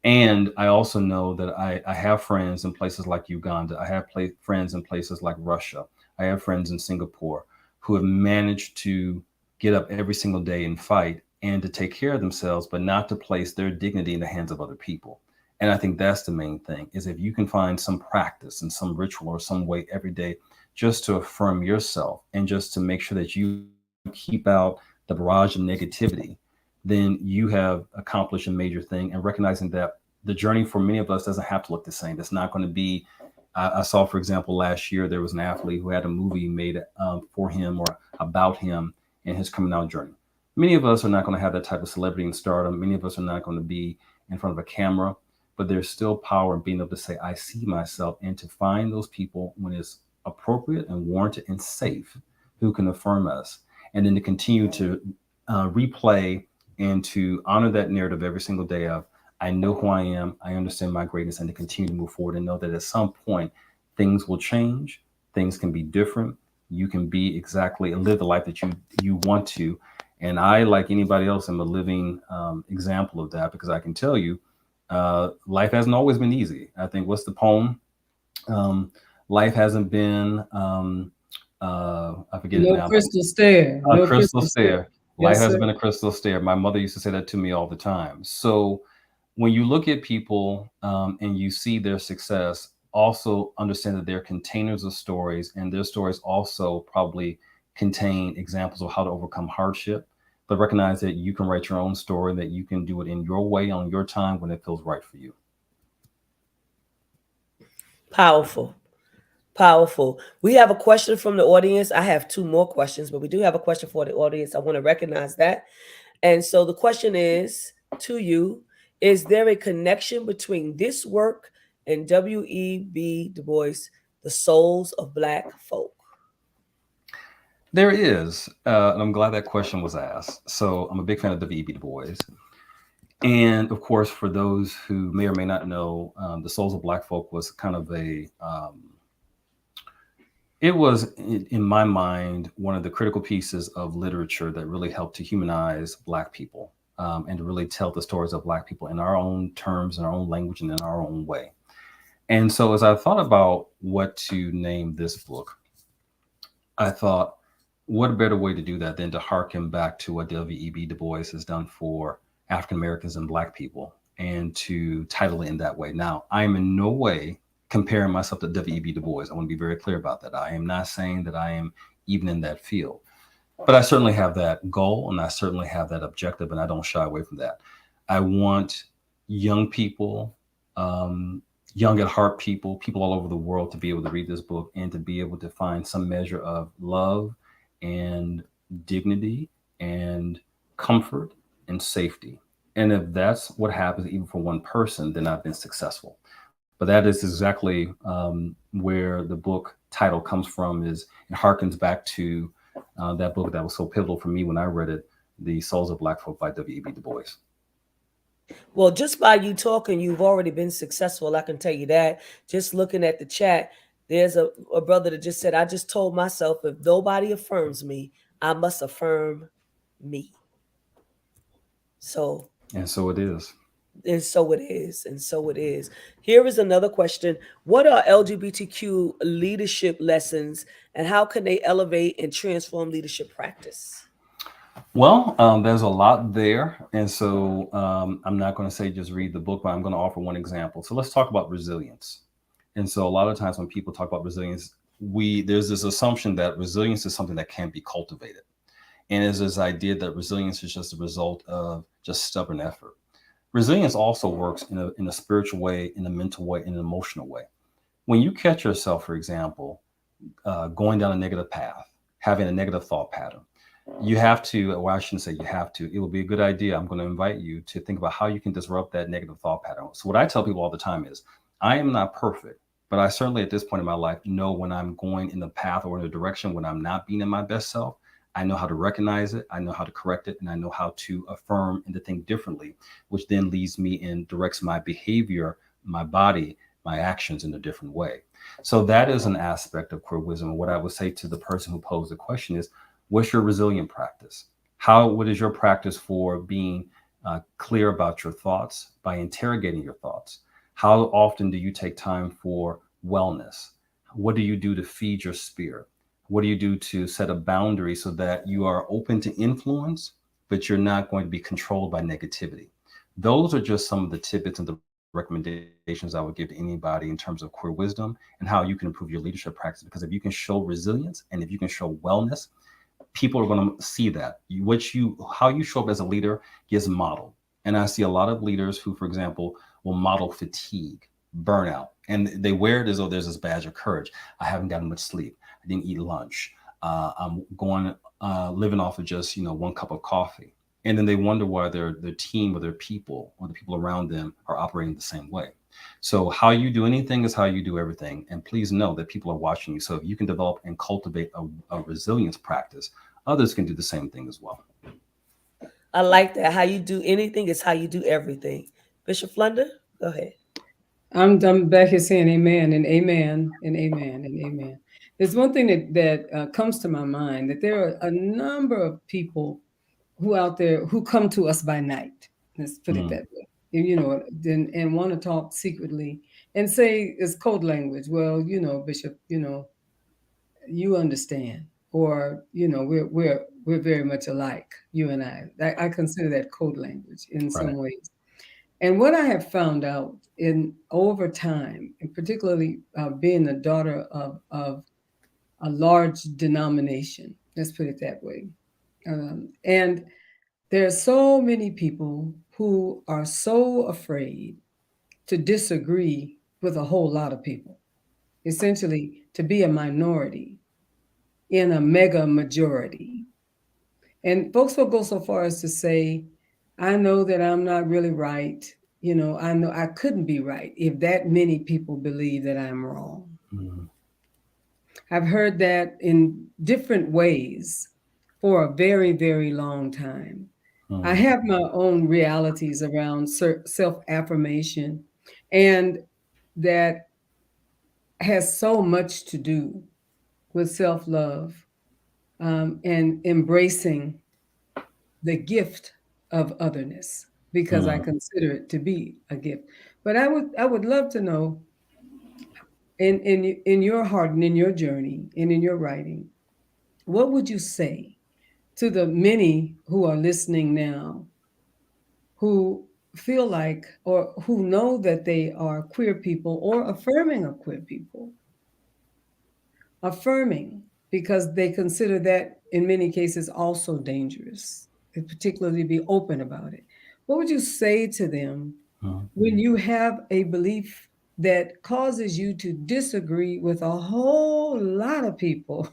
And I also know that I have friends in places like Uganda. I have friends in places like Russia. I have friends in Singapore who have managed to get up every single day and fight and to take care of themselves, but not to place their dignity in the hands of other people. And I think that's the main thing, is if you can find some practice and some ritual or some way every day just to affirm yourself and just to make sure that you keep out the barrage of negativity, then you have accomplished a major thing. And recognizing that the journey for many of us doesn't have to look the same. It's not going to be. I saw, for example, last year there was an athlete who had a movie made for him or about him and his coming out journey. Many of us are not going to have that type of celebrity and stardom. Many of us are not going to be in front of a camera, but there's still power in being able to say, I see myself, and to find those people when it's appropriate and warranted and safe who can affirm us. And then to continue to replay and to honor that narrative every single day of, I know who I am, I understand my greatness, and to continue to move forward and know that at some point things will change, things can be different. You can be exactly and live the life that you want to. And I, like anybody else, am a living example of that, because I can tell you, life hasn't always been easy. I think, what's the poem? Life hasn't been, I forget it No now. crystal stair. A No crystal crystal stair. stair. Life Yes, has sir. been a crystal stair. My mother used to say that to me all the time. So when you look at people and you see their success, also understand that they're containers of stories, and their stories also probably contain examples of how to overcome hardship. But recognize that you can write your own story, that you can do it in your way, on your time, when it feels right for you. Powerful. Powerful. We have a question from the audience. I have two more questions, but we do have a question for the audience. I want to recognize that. And so the question is to you: is there a connection between this work and W.E.B. Du Bois, The Souls of Black Folk? There is, and I'm glad that question was asked. So I'm a big fan of W.E.B. Du Bois. And of course, for those who may or may not know, The Souls of Black Folk was kind of it was, in my mind, one of the critical pieces of literature that really helped to humanize Black people, and to really tell the stories of Black people in our own terms, in our own language, and in our own way. And so as I thought about what to name this book, I thought, what a better way to do that than to harken back to what W.E.B. Du Bois has done for African Americans and Black people, and to title it in that way. Now, I am in no way comparing myself to W.E.B. Du Bois. I want to be very clear about that. I am not saying that I am even in that field, but I certainly have that goal, and I certainly have that objective, and I don't shy away from that. I want young people, young at heart people, people all over the world, to be able to read this book and to be able to find some measure of love and dignity and comfort and safety. And if that's what happens, even for one person, then I've been successful. But that is exactly where the book title comes from. Is it harkens back to that book that was so pivotal for me when I read it, The Souls of Black Folk by W.E.B. Du Bois. Well, just by you talking, you've already been successful. I can tell you that. Just looking at the chat, there's a brother that just said, I just told myself, if nobody affirms me, I must affirm me. So, And so it is. and so it is. And so it is. Here is another question. What are LGBTQ leadership lessons, and how can they elevate and transform leadership practice? Well, there's a lot there. And so I'm not going to say just read the book, but I'm going to offer one example. So let's talk about resilience. And so a lot of times when people talk about resilience, there's this assumption that resilience is something that can't be cultivated. And there's this idea that resilience is just a result of just stubborn effort. Resilience also works in a spiritual way, in a mental way, in an emotional way. When you catch yourself, for example, going down a negative path, having a negative thought pattern, you have to, well, I shouldn't say you have to, it would be a good idea. I'm going to invite you to think about how you can disrupt that negative thought pattern. So what I tell people all the time is, I am not perfect, but I certainly at this point in my life know when I'm going in the path or in a direction when I'm not being in my best self. I know how to recognize it, I know how to correct it, and I know how to affirm and to think differently, which then leads me and directs my behavior, my body, my actions in a different way. So that is an aspect of queer wisdom. And what I would say to the person who posed the question is, what's your resilient practice? What is your practice for being clear about your thoughts, by interrogating your thoughts? How often do you take time for wellness? What do you do to feed your spirit? What do you do to set a boundary so that you are open to influence, but you're not going to be controlled by negativity? Those are just some of the tidbits and the recommendations I would give to anybody in terms of queer wisdom and how you can improve your leadership practice. Because if you can show resilience and if you can show wellness, people are going to see that how you show up as a leader gets modeled. And I see a lot of leaders who, for example, will model fatigue, burnout, and they wear it as though there's this badge of courage. I haven't gotten much sleep. I didn't eat lunch. I'm going living off of just one cup of coffee, and then they wonder why their team or their people or the people around them are operating the same way. So how you do anything is how you do everything. And please know that people are watching you. So if you can develop and cultivate a resilience practice, others can do the same thing as well. I like that. How you do anything is how you do everything. Bishop Flunder, go ahead. I'm back here saying amen and amen and amen and amen. There's one thing that comes to my mind, that there are a number of people who out there who come to us by night. Let's put it Mm, that way. And want to talk secretly and say it's code language. Well, Bishop, you understand, or we're very much alike, you and I. I consider that code language in some right. ways. And what I have found out in over time, and particularly being the daughter of a large denomination, let's put it that way, and there are so many people who are so afraid to disagree with a whole lot of people, essentially to be a minority in a mega majority. And folks will go so far as to say, I know that I'm not really right. I know I couldn't be right if that many people believe that I'm wrong. Mm, I've heard that in different ways for a very, very long time. I mm, have my own realities around self affirmation, and that has so much to do with self love, and embracing the gift of otherness, because I mm. consider it to be a gift. But I would love to know, in your heart and in your journey and in your writing, what would you say to the many who are listening now, who feel like, or who know that they are queer people, or affirming of queer people, affirming because they consider that in many cases also dangerous, and particularly be open about it? What would you say to them Mm. when you have a belief that causes you to disagree with a whole lot of people,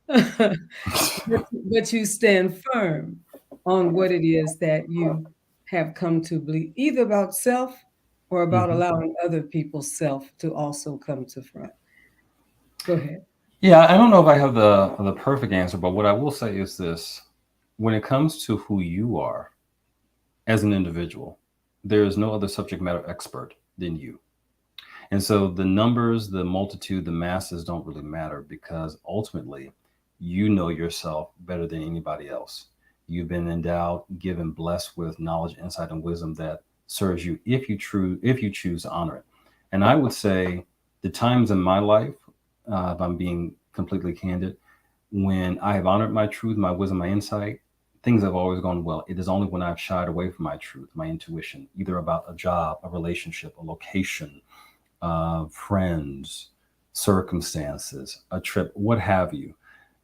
but you stand firm on what it is that you have come to believe, either about self or about Mhm. allowing other people's self to also come to front? Go ahead. Yeah, I don't know if I have the perfect answer, but what I will say is this: when it comes to who you are as an individual, there is no other subject matter expert than you. And so the numbers, the multitude, the masses don't really matter, because ultimately you know yourself better than anybody else. You've been endowed, given, blessed with knowledge, insight, and wisdom that serves you if you choose to honor it. And I would say the times in my life, if I'm being completely candid, when I have honored my truth, my wisdom, my insight, things have always gone well. It is only when I've shied away from my truth, my intuition, either about a job, a relationship, a location, friends, circumstances, a trip, what have you,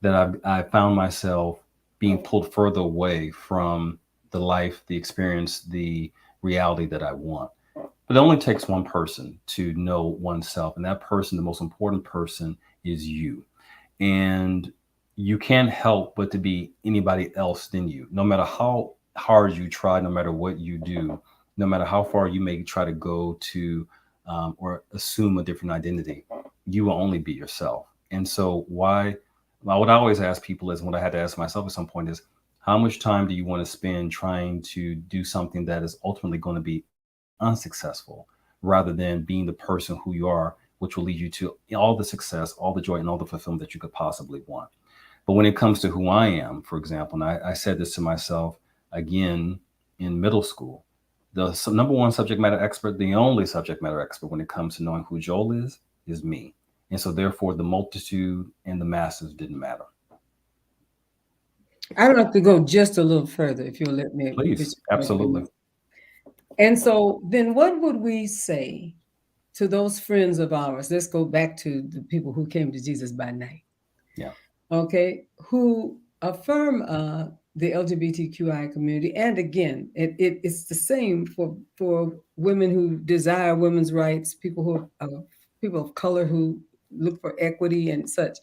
that I found myself being pulled further away from the life, the experience, the reality that I want. But it only takes one person to know oneself, and that person, the most important person, is you. And you can't help but to be anybody else than you, no matter how hard you try, no matter what you do, no matter how far you may try to go to or assume a different identity. You will only be yourself. And so why well, what I always ask people is, what I had to ask myself at some point is, how much time do you want to spend trying to do something that is ultimately going to be unsuccessful, rather than being the person who you are, which will lead you to all the success, all the joy, and all the fulfillment that you could possibly want. But when it comes to who I am, for example, and I said this to myself again in middle school, the number one subject matter expert, the only subject matter expert when it comes to knowing who Joel is me. And so therefore the multitude and the masses didn't matter. I'd like to go just a little further, if you'll let me, Please, Bishop. absolutely. And so then what would we say to those friends of ours? Let's go back to the people who came to Jesus by night, Yeah. okay, who affirm the LGBTQI community. And again, it's the same for women who desire women's rights, people who people of color who look for equity and such.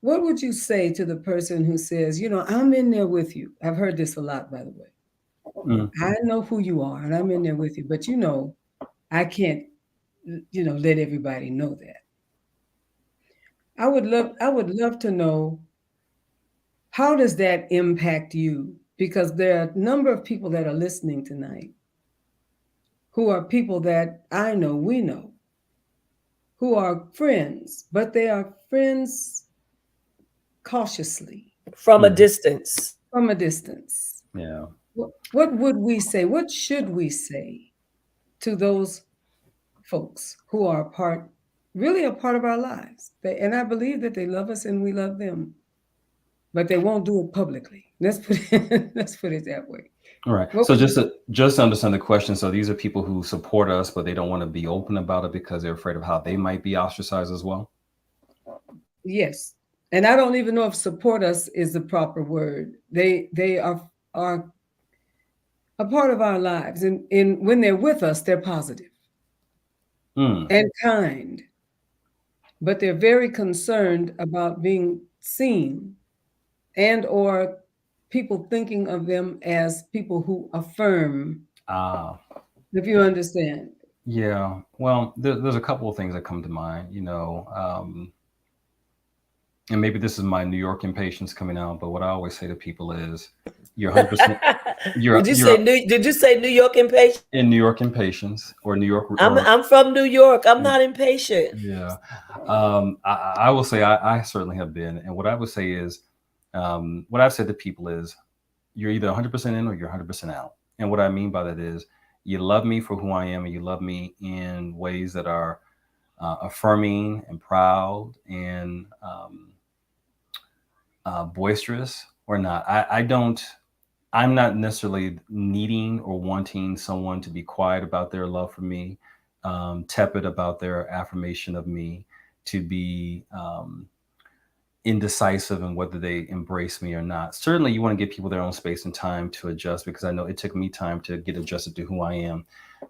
What would you say to the person who says, I'm in there with you? I've heard this a lot, by the way. Mm. I know who you are and I'm in there with you, but I can't, let everybody know that. I would love to know, how does that impact you? Because there are a number of people that are listening tonight who are people that I know, we know, who are friends, but they are friends cautiously From a Mm. distance. from a distance. Yeah. What would we say? What should we say to those folks who are really a part of our lives? And I believe that they love us and we love them, but they won't do it publicly. Let's put it that way. All right. What So would you? just to understand the question, so these are people who support us, but they don't want to be open about it because they're afraid of how they might be ostracized as well. Yes, and I don't even know if support us is the proper word. They are a part of our lives, and when they're with us, they're positive Mm. and kind, but they're very concerned about being seen and or people thinking of them as people who affirm, Ah. if you understand. Yeah. Well, there's a couple of things that come to mind. And maybe this is my New York impatience coming out, but what I always say to people is, you're 100%. You're you're Did you say New York impatient? in New York impatience or New York I'm or I'm from New York. I'm not impatient. yeah. I will say I certainly have been, and what I would say is, what I've said to people is, you're either 100% in or you're 100% out. And what I mean by that is, you love me for who I am, and you love me in ways that are affirming and proud and boisterous or not. I don't. I'm not necessarily needing or wanting someone to be quiet about their love for me, tepid about their affirmation of me, to be indecisive in whether they embrace me or not. Certainly, you want to give people their own space and time to adjust, because I know it took me time to get adjusted to who I am.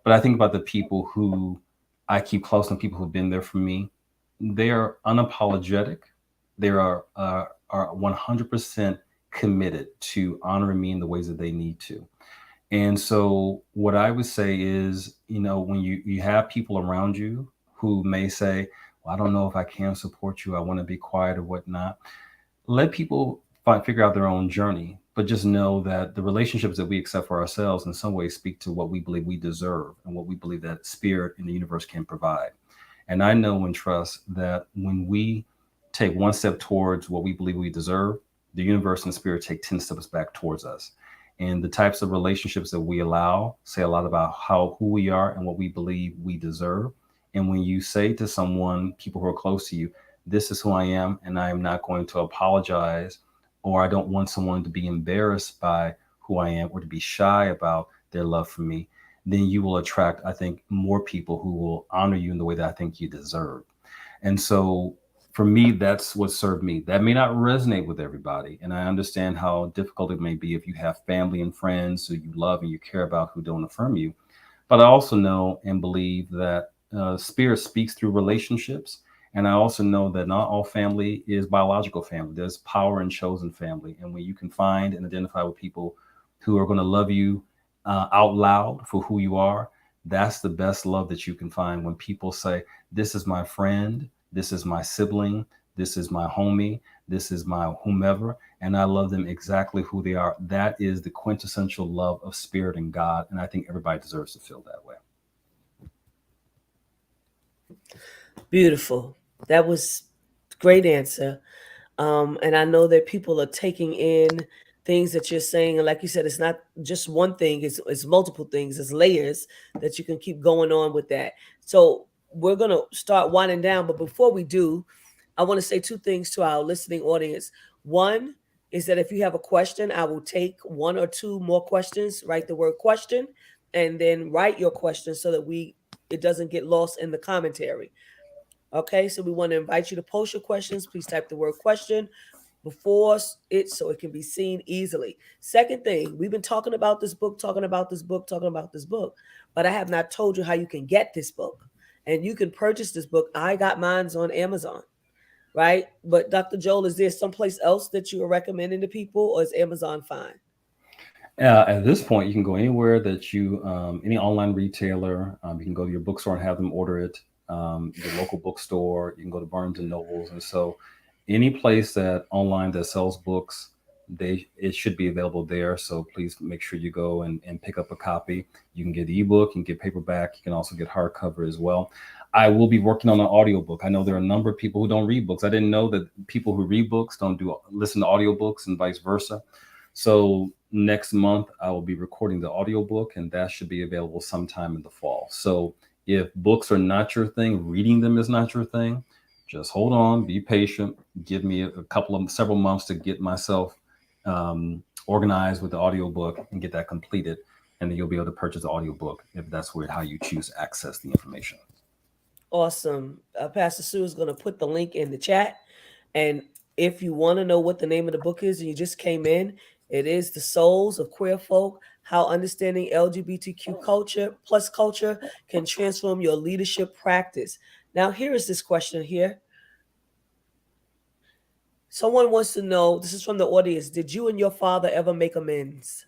But I think about the people who I keep close and people who've been there for me. They are unapologetic. They are 100% committed to honoring me in the ways that they need to. And so, what I would say is, when you have people around you who may say, well, I don't know if I can support you, I want to be quiet or whatnot, let people figure out their own journey. But just know that the relationships that we accept for ourselves in some ways speak to what we believe we deserve and what we believe that spirit in the universe can provide. And I know and trust that when we take one step towards what we believe we deserve, the universe and spirit take 10 steps back towards us. And the types of relationships that we allow say a lot about who we are and what we believe we deserve. And when you say to someone, people who are close to you, this is who I am, and I am not going to apologize, or I don't want someone to be embarrassed by who I am or to be shy about their love for me, then you will attract, I think, more people who will honor you in the way that I think you deserve. And so for me, that's what served me. That may not resonate with everybody. And I understand how difficult it may be if you have family and friends who you love and you care about who don't affirm you. But I also know and believe that spirit speaks through relationships. And I also know that not all family is biological family. There's power in chosen family. And when you can find and identify with people who are going to love you out loud for who you are, that's the best love that you can find. When people say, this is my friend, this is my sibling, this is my homie, this is my whomever, and I love them exactly who they are. That is the quintessential love of spirit and God. And I think everybody deserves to feel that way. Beautiful. That was great answer. And I know that people are taking in things that you're saying. And like you said, it's not just one thing, it's multiple things, it's layers that you can keep going on with that. So we're going to start winding down. But before we do, I want to say two things to our listening audience. One is that if you have a question, I will take one or two more questions. Write the word question and then write your question so that we it doesn't get lost in the commentary. Okay, so we want to invite you to post your questions. Please type the word question before it so it can be seen easily. Second thing, we've been talking about this book, talking about this book, talking about this book, but I have not told you how you can get this book. And you can purchase this book. I got mine's on Amazon, right? But Dr. Joel, is there someplace else that you are recommending to people, or is Amazon fine? At this point, you can go anywhere that any online retailer. You can go to your bookstore and have them order it. Your local bookstore. You can go to Barnes and Nobles, and so any place that online that sells books, it should be available there. So please make sure you go and pick up a copy. You can get ebook, you can get paperback, you can also get hardcover as well. I will be working on an audiobook. I know there are a number of people who don't read books. I didn't know that people who read books don't listen to audiobooks and vice versa. So next month I will be recording the audiobook, and that should be available sometime in the fall. So if books are not your thing, reading them is not your thing, just hold on, be patient, give me several months to get myself organized with the audiobook and get that completed. And then you'll be able to purchase the audiobook if that's how you choose to access the information. Awesome. Pastor Sue is going to put the link in the chat. And if you want to know what the name of the book is and you just came in, it is The Souls of Queer Folk, How Understanding LGBTQ Culture Can Transform Your Leadership Practice. Now, here is this question here. Someone wants to know, this is from the audience, did you and your father ever make amends?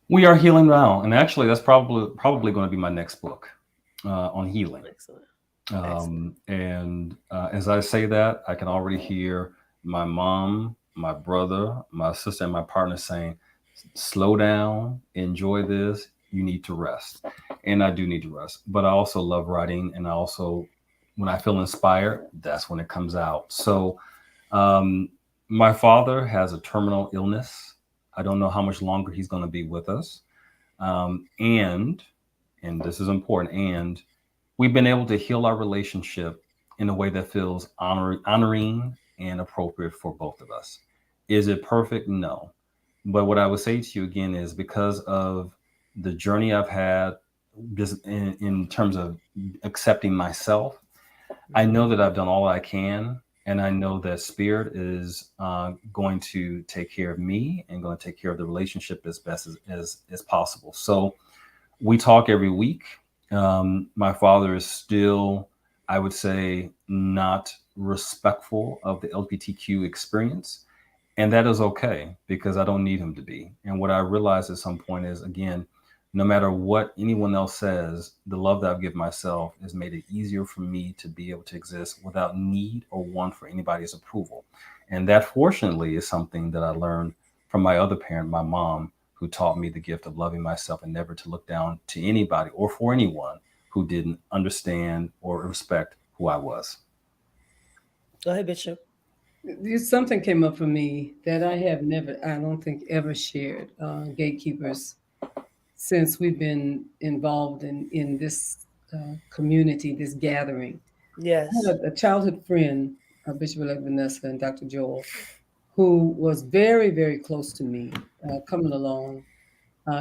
We are healing now. And actually, that's probably going to be my next book on healing. Excellent. And as I say that, I can already hear my mom, my brother, my sister, and my partner saying, slow down, enjoy this, you need to rest. And I do need to rest. But I also love writing. And I also, when I feel inspired, that's when it comes out. So my father has a terminal illness. I don't know how much longer he's going to be with us. And this is important, and we've been able to heal our relationship in a way that feels honoring and appropriate for both of us. Is it perfect? No. But what I would say to you again is, because of the journey I've had just in terms of accepting myself, I know that I've done all I can. And I know that Spirit is going to take care of me and going to take care of the relationship as best as possible. So we talk every week. My father is still, I would say, not respectful of the LGBTQ experience. And that is okay, because I don't need him to be. And what I realized at some point is, again, no matter what anyone else says, the love that I've given myself has made it easier for me to be able to exist without need or want for anybody's approval. And that, fortunately, is something that I learned from my other parent, my mom, who taught me the gift of loving myself and never to look down to anybody or for anyone who didn't understand or respect who I was. Go ahead, Bishop. Something came up for me that I have never, I don't think, ever shared. Gatekeepers, since we've been involved in this community, this gathering. Yes. I had a childhood friend, Bishop-elect Vanessa and Dr. Joel, who was very, very close to me, coming along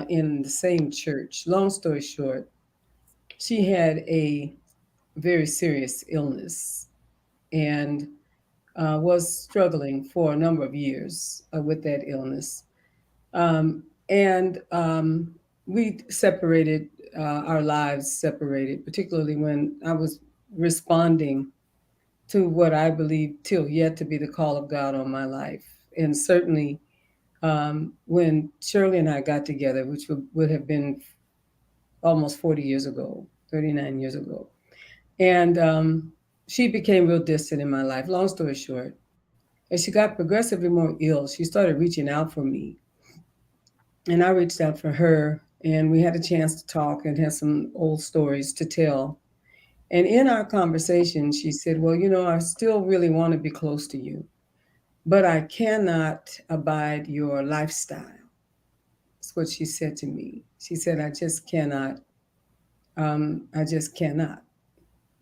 in the same church. Long story short, she had a very serious illness and was struggling for a number of years with that illness. And we separated, our lives separated, particularly when I was responding to what I believe till yet to be the call of God on my life. And certainly when Shirley and I got together, which would have been almost 40 years ago, 39 years ago. And she became real distant in my life. Long story short, as she got progressively more ill, she started reaching out for me. And I reached out for her, and we had a chance to talk and had some old stories to tell. And in our conversation, she said, well, I still really want to be close to you, but I cannot abide your lifestyle. That's what she said to me. She said, I just cannot. I just cannot.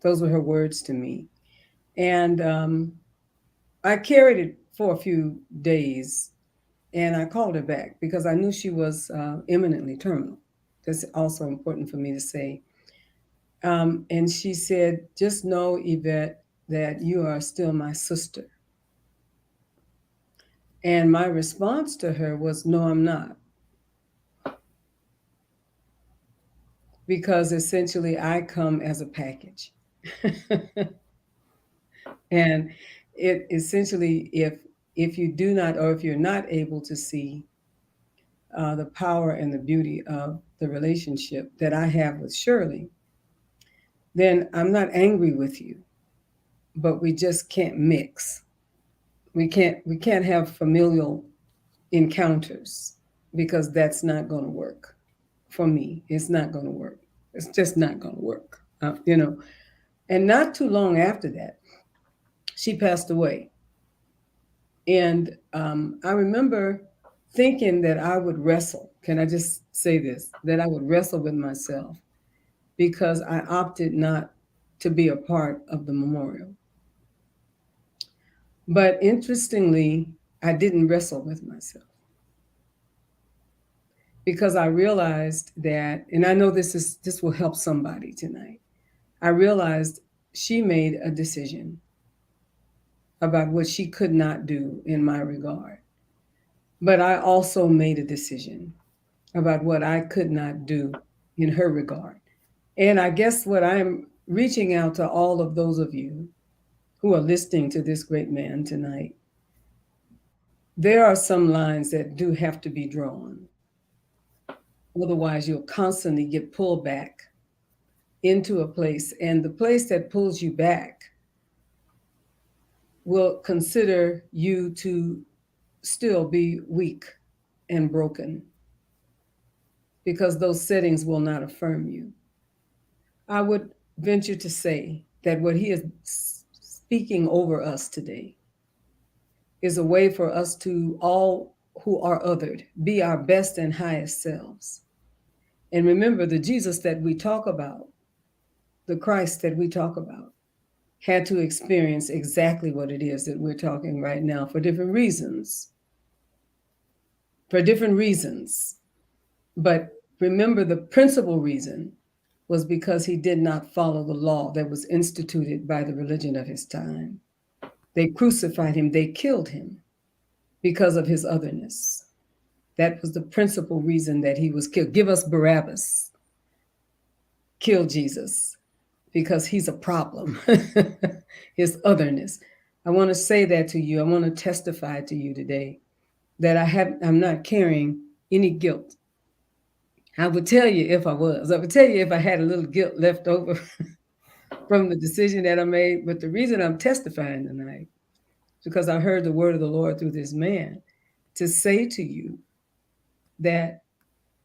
Those were her words to me. And I carried it for a few days, and I called her back because I knew she was imminently terminal. That's also important for me to say. And she said, just know, Yvette, that you are still my sister. And my response to her was, no, I'm not. Because essentially I come as a package. And it essentially, if you do not, or if you're not able to see the power and the beauty of the relationship that I have with Shirley, then I'm not angry with you, but we just can't mix. We can't have familial encounters because that's not going to work for me. It's not going to work. It's just not going to work. You know. And not too long after that, she passed away. And I remember thinking that I would wrestle. Can I just say this? That I would wrestle with myself because I opted not to be a part of the memorial. But interestingly, I didn't wrestle with myself because I realized that, and I know this will help somebody tonight. I realized she made a decision about what she could not do in my regard. But I also made a decision about what I could not do in her regard. And I guess what I'm reaching out to all of those of you who are listening to this great man tonight, there are some lines that do have to be drawn. Otherwise, you'll constantly get pulled back into a place, and the place that pulls you back will consider you to still be weak and broken because those settings will not affirm you. I would venture to say that what he is speaking over us today is a way for us to all who are othered be our best and highest selves. And remember, the Jesus that we talk about, the Christ that we talk about, had to experience exactly what it is that we're talking right now for different reasons. For different reasons. But remember, the principal reason was because he did not follow the law that was instituted by the religion of his time. They crucified him, they killed him because of his otherness. That was the principal reason that he was killed. Give us Barabbas. Kill Jesus because he's a problem. His otherness. I want to say that to you. I want to testify to you today that I'm not carrying any guilt. I would tell you if I was. I would tell you if I had a little guilt left over from the decision that I made. But the reason I'm testifying tonight is because I heard the word of the Lord through this man to say to you that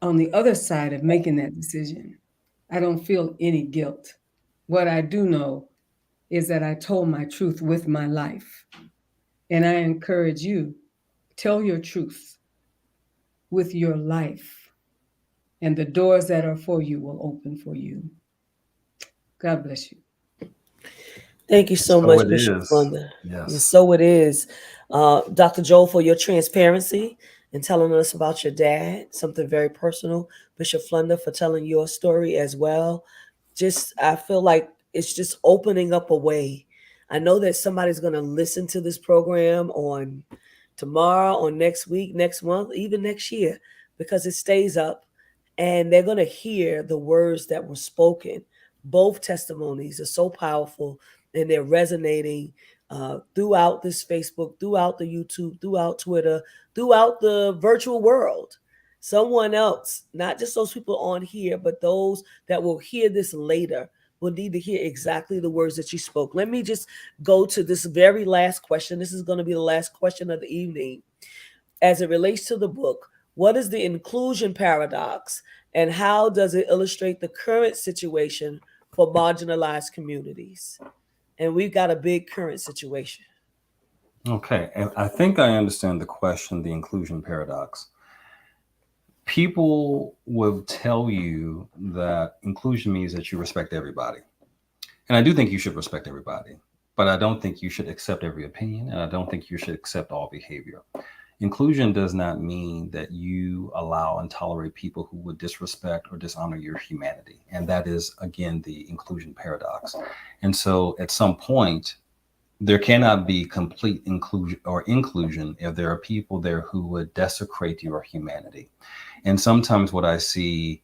on the other side of making that decision, I don't feel any guilt. What I do know is that I told my truth with my life. And I encourage you, tell your truth with your life. And the doors that are for you will open for you. God bless you. Thank you so So much, it Bishop is. Flunder. Yes. And so it is. Dr. Joel, for your transparency and telling us about your dad, something very personal. Bishop Flunder, for telling your story as well. Just, I feel like it's just opening up a way. I know that somebody's going to listen to this program on tomorrow, or next week, next month, even next year, because it stays up and they're going to hear the words that were spoken. Both testimonies are so powerful and they're resonating throughout this Facebook, throughout the YouTube, throughout Twitter, throughout the virtual world. Someone else, not just those people on here, but those that will hear this later will need to hear exactly the words that you spoke. Let me just go to this very last question. This is going to be the last question of the evening. As it relates to the book, what is the inclusion paradox and how does it illustrate the current situation for marginalized communities? And we've got a big current situation. Okay. And I think I understand the question, the inclusion paradox. People will tell you that inclusion means that you respect everybody. And I do think you should respect everybody, but I don't think you should accept every opinion, and I don't think you should accept all behavior. Inclusion does not mean that you allow and tolerate people who would disrespect or dishonor your humanity. And that is, again, the inclusion paradox. And so at some point, there cannot be complete inclusion if there are people there who would desecrate your humanity. And sometimes what I see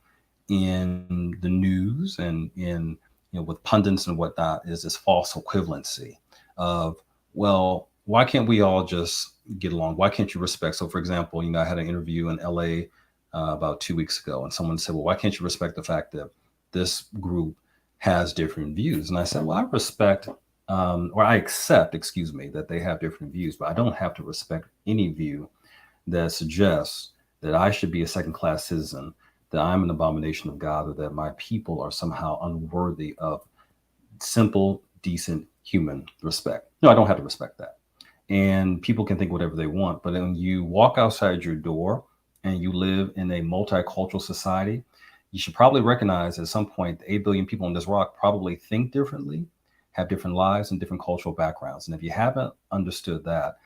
in the news and in with pundits and whatnot is this false equivalency of, well, why can't we all just get along? Why can't you respect? So, for example, I had an interview in LA about 2 weeks ago, and someone said, well, why can't you respect the fact that this group has different views? And I said, well, I respect or I accept, excuse me, that they have different views, but I don't have to respect any view that suggests that I should be a second class citizen, that I'm an abomination of God, or that my people are somehow unworthy of simple, decent human respect. No, I don't have to respect that. And people can think whatever they want, but when you walk outside your door and you live in a multicultural society, you should probably recognize at some point the 8 billion people on this rock probably think differently, have different lives and different cultural backgrounds. And if you haven't understood that,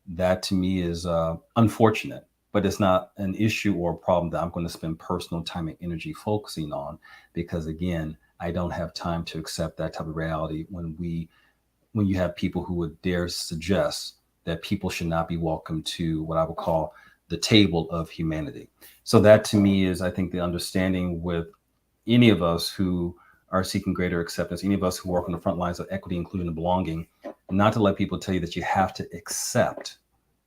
that to me is unfortunate, but it's not an issue or a problem that I'm going to spend personal time and energy focusing on, because again, I don't have time to accept that type of reality when you have people who would dare suggest that people should not be welcome to what I would call the table of humanity. So that to me is, I think, the understanding with any of us who are seeking greater acceptance, any of us who work on the front lines of equity, inclusion, and belonging, not to let people tell you that you have to accept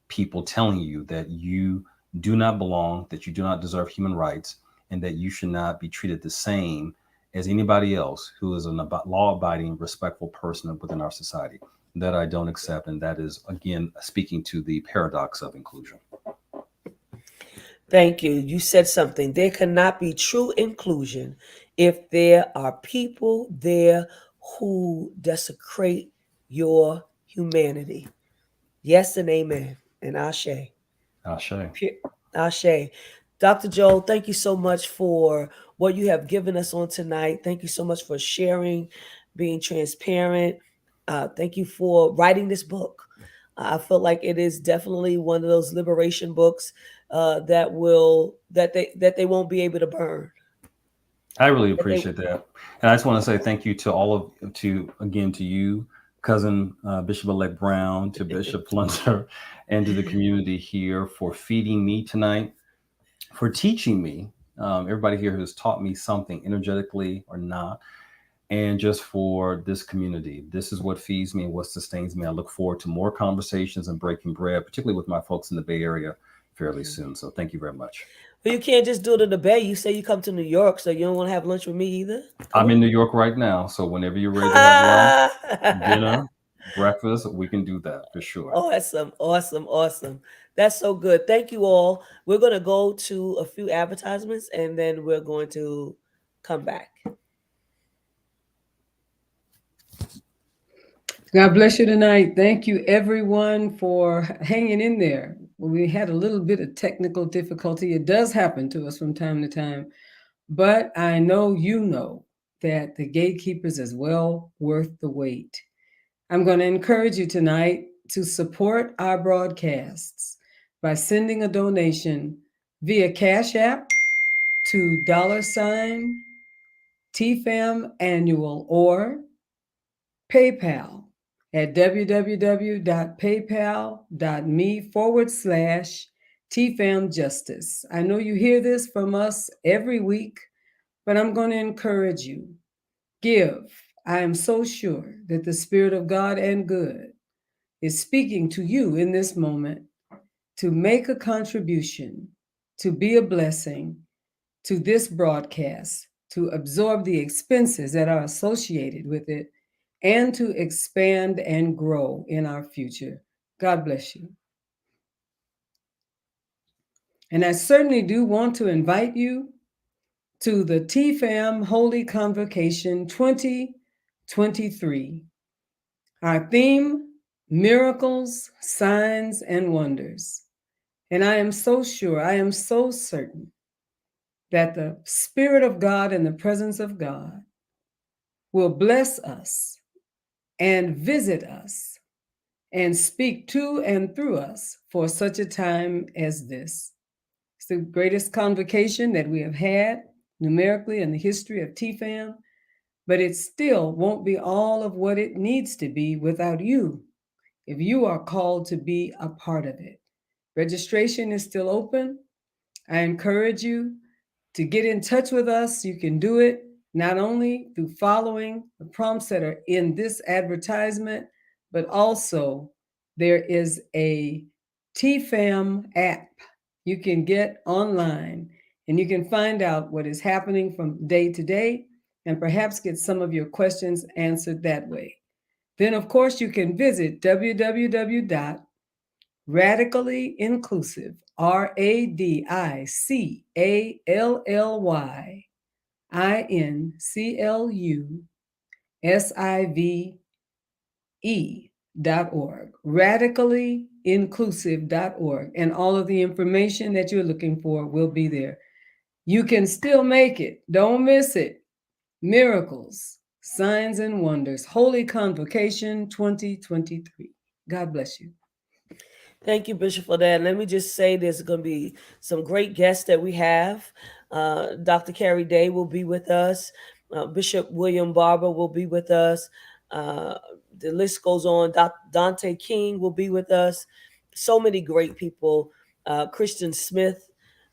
people telling you that you do not belong, that you do not deserve human rights, and that you should not be treated the same as anybody else who is a law-abiding, respectful person within our society. That I don't accept, and that is, again, speaking to the paradox of inclusion. Thank you. You said something. There cannot be true inclusion if there are people there who desecrate your humanity. Yes and amen. And Ashe. Ashe. Ashe. Dr. Joel, thank you so much for what you have given us on tonight. Thank you so much for sharing, being transparent. Thank you for writing this book. I feel like it is definitely one of those liberation books that they won't be able to burn. I really That they, appreciate that, and I just want to say thank you to all of to you, cousin Bishop-elect Brown, to Bishop Flunder, and to the community here for feeding me tonight, for teaching me. Everybody here has taught me something, energetically or not, and just for this community. This is what feeds me and what sustains me. I look forward to more conversations and breaking bread, particularly with my folks in the Bay Area fairly soon. So thank you very much. Well, you can't just do it in the Bay. You say you come to New York, so you don't want to have lunch with me either. Come I'm on. in New York right now, so whenever you're ready to have lunch, dinner, breakfast, we can do that for sure. Awesome, awesome, awesome. That's so good. Thank you all. We're going to go to a few advertisements and then we're going to come back. God bless you tonight. Thank you, everyone, for hanging in there. We had a little bit of technical difficulty. It does happen to us from time to time, but I know you know that the gatekeepers is well worth the wait. I'm going to encourage you tonight to support our broadcasts by sending a donation via Cash App to $TFAM Annual or PayPal at www.paypal.me/TFAMJustice. I know you hear this from us every week, but I'm going to encourage you. Give. I am so sure that the Spirit of God and good is speaking to you in this moment to make a contribution, to be a blessing to this broadcast, to absorb the expenses that are associated with it, and to expand and grow in our future. God bless you. And I certainly do want to invite you to the TFAM Holy Convocation 2023. Our theme, miracles, signs, and wonders. And I am so sure, I am so certain that the Spirit of God and the presence of God will bless us and visit us and speak to and through us for such a time as this. It's the greatest convocation that we have had numerically in the history of TFAM, but it still won't be all of what it needs to be without you, if you are called to be a part of it. Registration is still open. I encourage you to get in touch with us. You can do it not only through following the prompts that are in this advertisement, but also there is a TFAM app you can get online, and you can find out what is happening from day to day and perhaps get some of your questions answered that way. Then, of course, you can visit www.radicallyinclusive, RADICALLYINCLUSIVE.org, radicallyinclusive.org, and all of the information that you're looking for will be there. You can still make it. Don't miss it. Miracles, Signs and Wonders, Holy Convocation 2023. God bless you. Thank you, Bishop, for that. Let me just say there's going to be some great guests that we have. Dr. Carrie Day will be with us. Bishop William Barber will be with us. The list goes on. Dante King will be with us. So many great people. Christian Smith.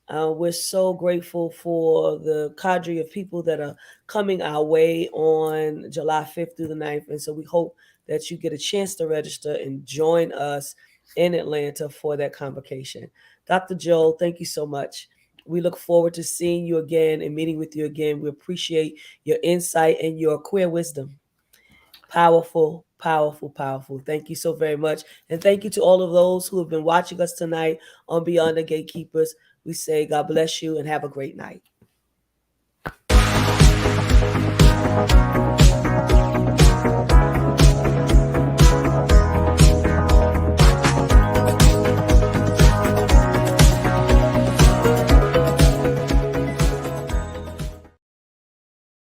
We're so grateful for the cadre of people that are coming our way on July 5th through the 9th. And so we hope that you get a chance to register and join us in Atlanta for that convocation. Dr. Joel, thank you so much. We look forward to seeing you again and meeting with you again. We appreciate your insight and your queer wisdom. Powerful, powerful, powerful. Thank you so very much. And thank you to all of those who have been watching us tonight on Beyond the Gatekeepers. We say God bless you and have a great night.